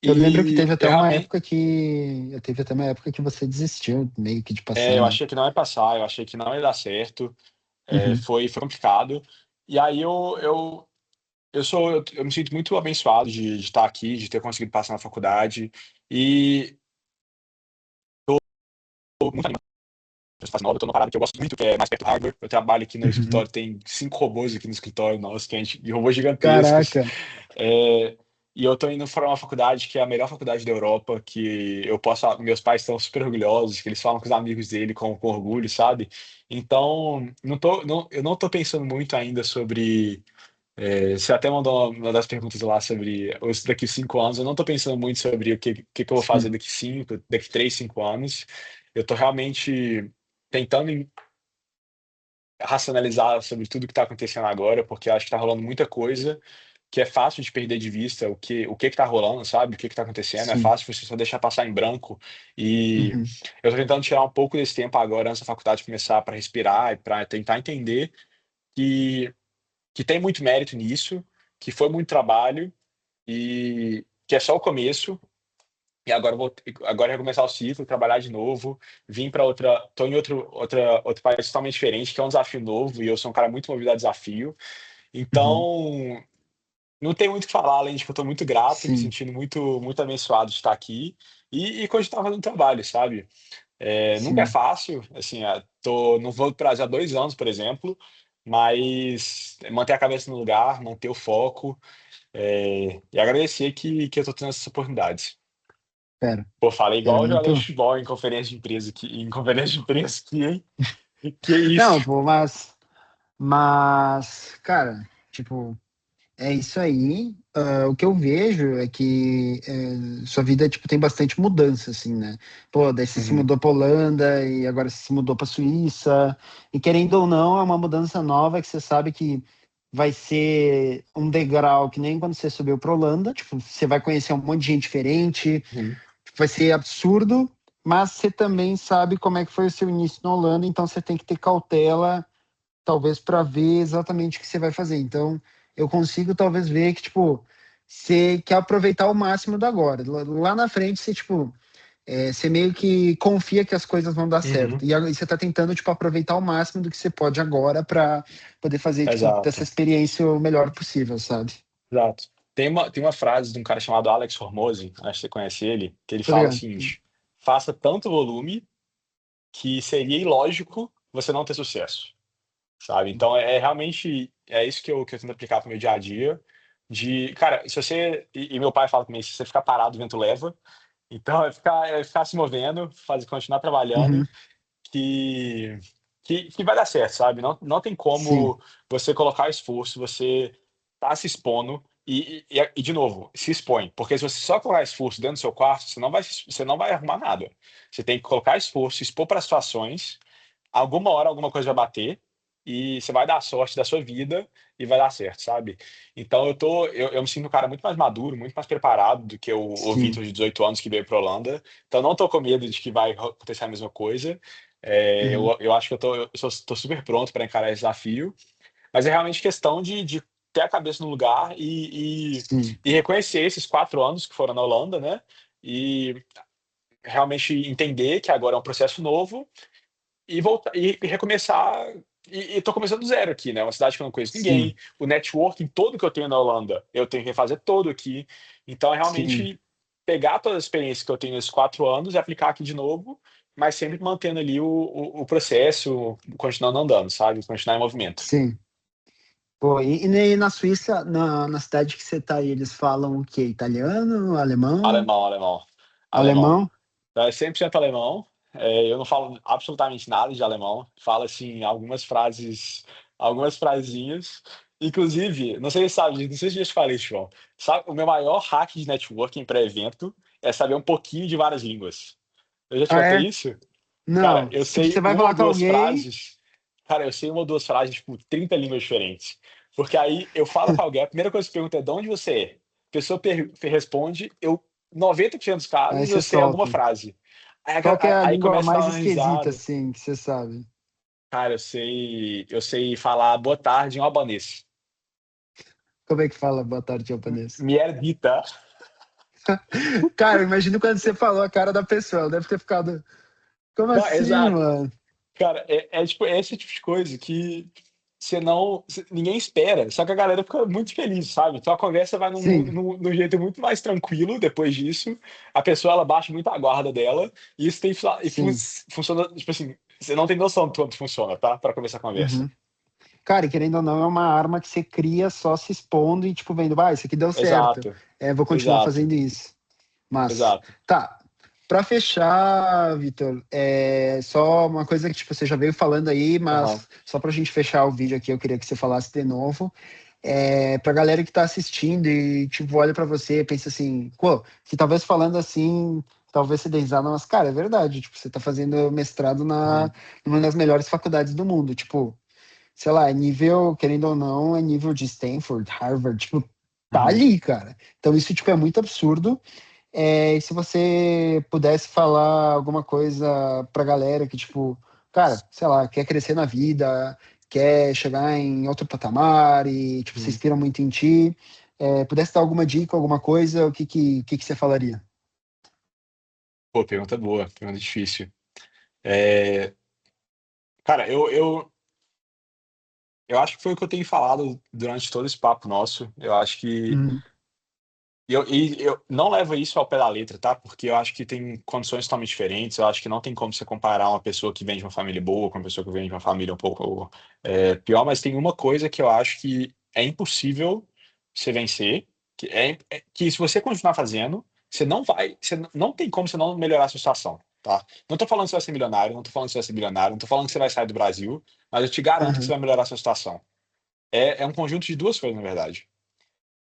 Eu lembro que e teve eu até uma realmente, época que. Teve até uma época que você desistiu meio que de passar, eu né? achei que não ia passar, eu achei que não ia dar certo, Uhum. foi complicado, e aí eu me sinto muito abençoado de estar aqui, de ter conseguido passar na faculdade, e tô muito animado pra essa fase nova. Eu tô numa parada que eu gosto muito, que é mais perto do hardware. Eu trabalho aqui no Uhum. escritório, tem 5 robôs aqui no escritório nosso, de robôs gigantescos. Caraca. É, e eu tô indo para uma faculdade que é a melhor faculdade da Europa, que eu posso, meus pais estão super orgulhosos, que eles falam com os amigos dele com orgulho, sabe? Então, eu não tô pensando muito ainda sobre. Você até mandou uma das perguntas lá sobre os daqui 5 anos. Eu não tô pensando muito sobre o que eu vou fazer Sim. daqui 3, 5 anos. Eu tô realmente tentando racionalizar sobre tudo que está acontecendo agora, porque acho que está rolando muita coisa que é fácil de perder de vista o que está rolando, sabe? O que está acontecendo. É Sim. fácil você só deixar passar em branco. E Uhum. eu estou tentando tirar um pouco desse tempo agora, antes da faculdade começar, para respirar e para tentar entender que, que tem muito mérito nisso, que foi muito trabalho e que é só o começo. E agora é começar o ciclo, trabalhar de novo, vim para tô em outro país totalmente diferente, que é um desafio novo, e eu sou um cara muito movido a desafio. Uhum. Então, não tem muito o que falar, além de que eu tô muito grato, me Sim. sentindo muito, muito abençoado de estar aqui e continuar fazendo trabalho, sabe? Nunca é Sim. fácil, assim, não vou para o Brasil há 2 anos, por exemplo, mas manter a cabeça no lugar, manter o foco, e agradecer que eu tô tendo essas oportunidades. Pera. Pô, falei É igual jogador muito. de futebol em conferência de empresa aqui, hein? Que Não, isso? pô, mas, cara, tipo, é isso aí. O que eu vejo é que sua vida, tipo, tem bastante mudança, assim, né? Pô, daí você se Uhum, mudou pra Holanda e agora você se mudou pra Suíça. E querendo ou não, é uma mudança nova que você sabe que vai ser um degrau que nem quando você subiu pra Holanda. Tipo, você vai conhecer um monte de gente diferente, uhum, vai ser absurdo, mas você também sabe como é que foi o seu início na Holanda, então você tem que ter cautela talvez para ver exatamente o que você vai fazer. Então, eu consigo talvez ver que, tipo, você quer aproveitar o máximo da agora. Lá na frente, você, tipo, você meio que confia que as coisas vão dar certo. uhum. E você tá tentando, tipo, aproveitar o máximo do que você pode agora para poder fazer, tipo, dessa Exato, experiência o melhor possível, sabe? exato. Tem uma frase de um cara chamado Alex Hormozi, acho que você conhece ele, que ele Tô fala o ligado. seguinte: faça tanto volume que seria ilógico você não ter sucesso, sabe? Então realmente isso que eu tento aplicar pro meu dia a dia. Cara, se você. E meu pai fala também: se você ficar parado, o vento leva. Então é ficar se movendo, continuar trabalhando, Uhum. que, que vai dar certo, sabe? Não tem Sim, como você colocar esforço, você tá se expondo e, de novo, se expõe. Porque se você só colocar esforço dentro do seu quarto, você não vai arrumar nada. Você tem que colocar esforço, expor para situações, alguma hora alguma coisa vai bater e você vai dar a sorte da sua vida e vai dar certo, sabe? Então eu me sinto um cara muito mais maduro, muito mais preparado do que o sim. Vitor de 18 anos que veio para Holanda. Então não tô com medo de que vai acontecer a mesma coisa. Uhum. Eu acho que tô super pronto para encarar esse desafio, mas é realmente questão de ter a cabeça no lugar Sim. e reconhecer esses 4 anos que foram na Holanda, né? E realmente entender que agora é um processo novo e voltar e recomeçar e tô começando do zero aqui, né? Uma cidade que eu não conheço Sim, ninguém, o networking todo que eu tenho na Holanda, eu tenho que refazer todo aqui. Então, é sim. realmente pegar toda a experiência que eu tenho nesses 4 anos e aplicar aqui de novo, mas sempre mantendo ali o processo, continuando andando, sabe? Continuar em movimento. Sim. Pô, e na Suíça, na cidade que você tá aí, eles falam o quê? Italiano, alemão? Alemão, alemão, alemão. Alemão? É 100% alemão. Eu não falo absolutamente nada de alemão. Falo assim algumas frases, algumas frasinhas. Inclusive, não sei se sabe, não sei se eu já te falei, João. Sabe, o meu maior hack de networking pré-evento é saber um pouquinho de várias línguas. Eu já te Ah, contei é? isso? Cara, Não. eu Tipo, você sei vai uma falar ou com duas alguém. frases. Cara, eu sei uma ou duas frases, tipo, 30 línguas diferentes. Porque aí eu falo com alguém, a primeira coisa que pergunta é de onde você é? A pessoa responde, 90% dos Aí casos eu você sei alguma solta. frase. Aí, Qual que é a aí língua começa a dar mais uma esquisita, risada. assim, que você sabe? Cara, eu sei falar boa tarde em albanês. Como é que fala boa tarde em japonês? Mierdita. Cara, imagina quando você falou a cara da pessoa. Ela deve ter ficado. Como Não, assim, exato. mano? Cara, tipo, é esse tipo de coisa que ninguém espera, só que a galera fica muito feliz, sabe? Então a conversa vai Sim. num jeito muito mais tranquilo depois disso. A pessoa ela baixa muito a guarda dela e isso Sim. funciona, tipo assim, você não tem noção de quanto funciona, tá? Para começar a conversa. Uhum. Cara, e querendo ou não, é uma arma que você cria só se expondo e, tipo, vendo, isso aqui deu certo. Exato, É, vou continuar exato, fazendo isso. Mas, exato. tá. Pra fechar, Vitor, só uma coisa que, tipo, você já veio falando aí, Aham. mas só pra gente fechar o vídeo aqui, eu queria que você falasse de novo. Pra galera que tá assistindo e, tipo, olha pra você e pensa assim, pô, que talvez falando assim, talvez você dê risada, mas, cara, é verdade. Tipo, você tá fazendo mestrado Uhum. numa das melhores faculdades do mundo. Tipo, sei lá, é nível, querendo ou não, é nível de Stanford, Harvard, tipo, tá Uhum. ali, cara. Então isso, tipo, é muito absurdo. E se você pudesse falar alguma coisa pra galera que, tipo, cara, sei lá, quer crescer na vida, quer chegar em outro patamar e, tipo, se Uhum. inspira muito em ti, pudesse dar alguma dica, alguma coisa, o que que você falaria? Pô, pergunta boa, pergunta difícil. É, cara, eu acho que foi o que eu tenho falado durante todo esse papo nosso. Eu acho que Uhum, eu não levo isso ao pé da letra, tá? Porque eu acho que tem condições totalmente diferentes. Eu acho que não tem como você comparar uma pessoa que vem de uma família boa com uma pessoa que vem de uma família um pouco pior. Mas tem uma coisa que eu acho que é impossível você vencer, que se você continuar fazendo, você não tem como você não melhorar a sua situação, tá? Não tô falando que você vai ser milionário, não tô falando que você vai ser bilionário, não tô falando que você vai sair do Brasil, mas eu te garanto que você uhum, vai melhorar a sua situação. É um conjunto de duas coisas, na verdade.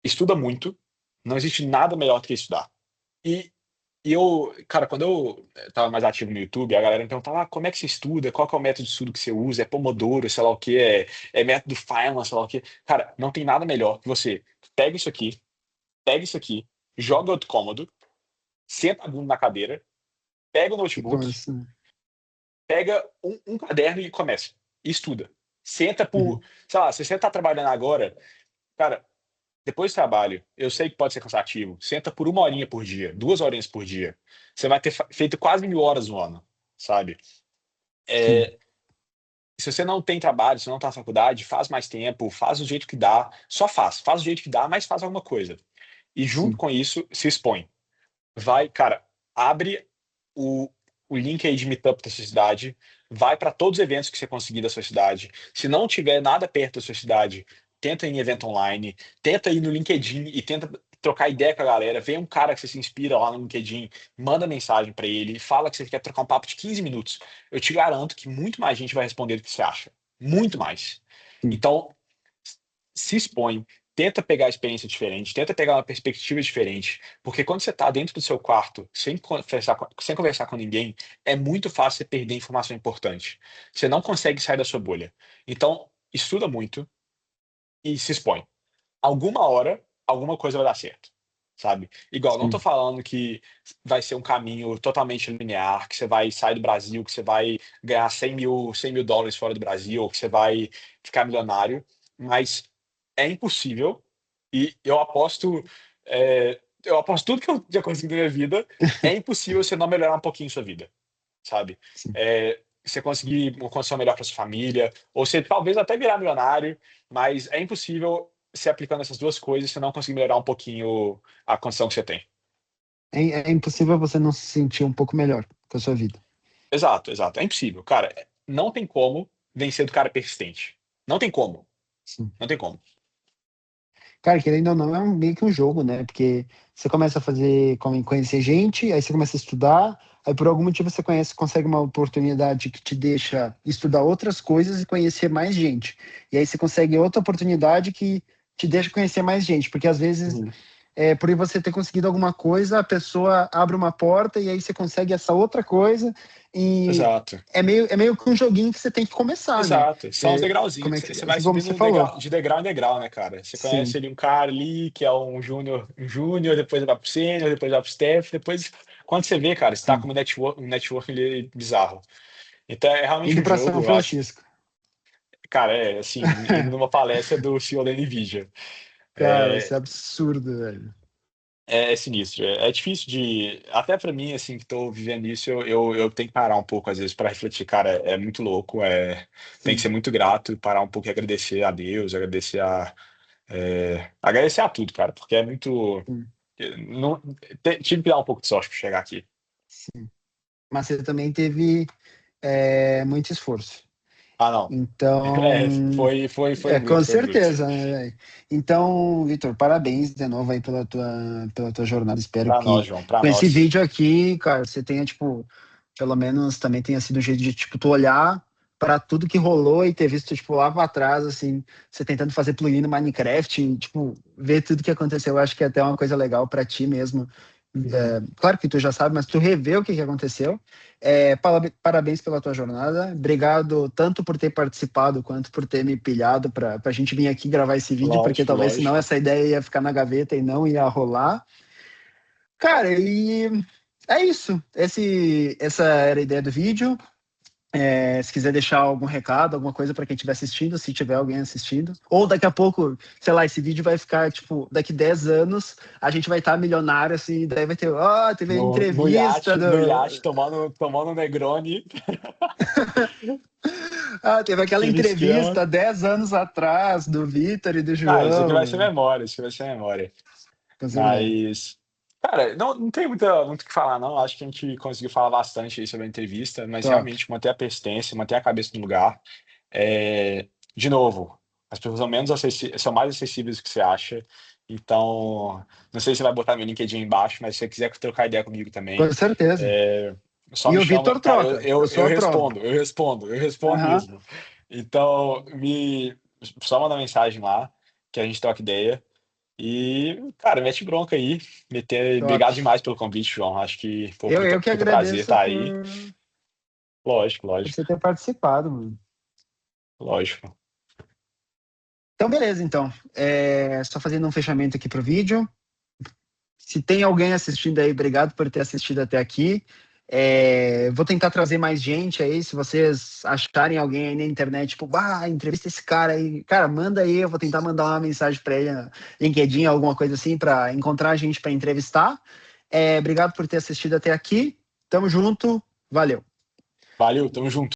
Estuda muito, não existe nada melhor do que estudar. E, cara, quando eu tava mais ativo no YouTube, a galera me perguntava, como é que você estuda? Qual que é o método de estudo que você usa? É Pomodoro, sei lá o que, é método Feynman, sei lá o que. Cara, não tem nada melhor que você pega pega isso aqui, joga outro cômodo, senta a bunda na cadeira, pega o e notebook, começa. pega um caderno e começa. E estuda. Senta por, Uhum, sei lá, se você tá trabalhando agora, cara, depois do trabalho, eu sei que pode ser cansativo. Senta por 1 horinha por dia, 2 horinhas por dia. Você vai ter feito quase 1.000 horas no ano, sabe? sim, É, se você não tem trabalho, se não tá na faculdade, faz mais tempo, faz do jeito que dá. Só faz do jeito que dá, mas faz alguma coisa. E junto sim. com isso, se expõe. Vai, cara, abre o, o link aí de Meetup da sua cidade, vai para todos os eventos que você conseguir da sua cidade. Se não tiver nada perto da sua cidade, tenta ir em evento online, tenta ir no LinkedIn e tenta trocar ideia com a galera. Vê um cara que você se inspira lá no LinkedIn, manda mensagem para ele, fala que você quer trocar um papo de 15 minutos. Eu te garanto que muito mais gente vai responder do que você acha. Muito mais. Sim. Então, se expõe, tenta pegar experiência diferente, tenta pegar uma perspectiva diferente, porque quando você está dentro do seu quarto, sem conversar com ninguém, é muito fácil você perder informação importante. Você não consegue sair da sua bolha. Então, estuda muito e se expõe. Alguma hora, alguma coisa vai dar certo, sabe? Igual, não tô Sim. falando que vai ser um caminho totalmente linear, que você vai sair do Brasil, que você vai ganhar 100 mil dólares fora do Brasil, ou que você vai ficar milionário, mas é impossível e eu aposto tudo que eu já consegui na minha vida, é impossível você não melhorar um pouquinho sua vida, sabe? Sim. você conseguir uma condição melhor para sua família, ou você talvez até virar milionário, mas é impossível você aplicando essas duas coisas, você não conseguir melhorar um pouquinho a condição que você tem. É impossível você não se sentir um pouco melhor com a sua vida. Exato, exato. É impossível. Cara, não tem como vencer do cara persistente. Não tem como. Sim. Não tem como. Cara, querendo ou não, meio que um jogo, né? Porque você começa a conhecer gente, aí você começa a estudar, aí por algum motivo você consegue uma oportunidade que te deixa estudar outras coisas e conhecer mais gente. E aí você consegue outra oportunidade que te deixa conhecer mais gente, porque às vezes Uhum. por você ter conseguido alguma coisa, a pessoa abre uma porta e aí você consegue essa outra coisa. E Exato. é meio que um joguinho que você tem que começar, né? Exato. São os degrauzinhos. Você vai Assim como você subindo falou. de degrau em degrau, né, cara? Você conhece Sim, ali um cara ali que é um júnior, depois vai pro sênior, depois vai pro staff, depois, quando você vê, cara, você tá com sim. um network ali bizarro. Então é realmente Indo um para jogo, São eu acho. Francisco. Cara, é assim, indo numa palestra do CEO da NVIDIA. Cara, isso É, é absurdo, velho. é sinistro. É difícil de. Até pra mim, assim, que tô vivendo isso, eu tenho que parar um pouco, às vezes, pra refletir. Cara, é muito louco. Tem que ser Sim, muito grato, parar um pouco e agradecer a Deus, agradecer a tudo, cara, porque é muito. sim, Não, tive que dar um pouco de sorte pra chegar aqui. sim. Mas você também teve muito esforço. Ah, não. É, Então, foi bruto, com foi bruto. certeza, né, velho? Então, Vitor, parabéns de novo aí pela tua jornada. Espero Pra nós, que João, pra com esse nós. vídeo aqui, cara, você tenha, tipo, pelo menos também tenha sido um jeito de, tipo, tu olhar para tudo que rolou e ter visto, tipo, lá para trás, assim, você tentando fazer plugin no Minecraft, e, tipo, ver tudo que aconteceu. Eu acho que é até uma coisa legal para ti mesmo. Uhum. Claro que tu já sabe, mas tu rever o que aconteceu. Parabéns pela tua jornada. Obrigado tanto por ter participado quanto por ter me pilhado para a gente vir aqui gravar esse vídeo, porque Lógico, talvez senão lógico. essa ideia ia ficar na gaveta e não ia rolar. Cara, e é isso. Essa era a ideia do vídeo. Se quiser deixar algum recado, alguma coisa para quem estiver assistindo, se tiver alguém assistindo. Ou daqui a pouco, sei lá, esse vídeo vai ficar, tipo, daqui 10 anos, a gente vai estar milionário, assim, daí vai ter, teve a entrevista No do. iate tomando um Negroni, Teve aquela aquele esquema. entrevista 10 anos atrás do Vitor e do Ah, isso aqui vai ser João. memória, isso aqui vai ser memória. Com certeza. Mas, cara, não tem muito o que falar, não. Acho que a gente conseguiu falar bastante aí sobre a entrevista, mas Top. realmente manter a persistência, manter a cabeça no lugar. É, de novo, as pessoas são mais acessíveis do que você acha. Então, não sei se você vai botar meu LinkedIn embaixo, mas se você quiser trocar ideia comigo também, Com certeza. é, só E me o chama. Vitor Cara, troca. Eu eu sou a prova. respondo, eu respondo Aham. mesmo. Então, só manda mensagem lá, que a gente troca ideia. E, cara, mete bronca aí. Top. Obrigado demais pelo convite, João. Acho que, pô, Eu que puta prazer agradeço estar aí. Lógico, por lógico, você ter participado, mano. lógico. Então, beleza, então. Só fazendo um fechamento aqui pro vídeo. Se tem alguém assistindo aí, obrigado por ter assistido até aqui. Vou tentar trazer mais gente aí. Se vocês acharem alguém aí na internet, tipo, entrevista esse cara aí, cara, manda aí. Eu vou tentar mandar uma mensagem para ele no LinkedIn, alguma coisa assim, para encontrar a gente para entrevistar. Obrigado por ter assistido até aqui. Tamo junto. Valeu. Valeu, tamo junto.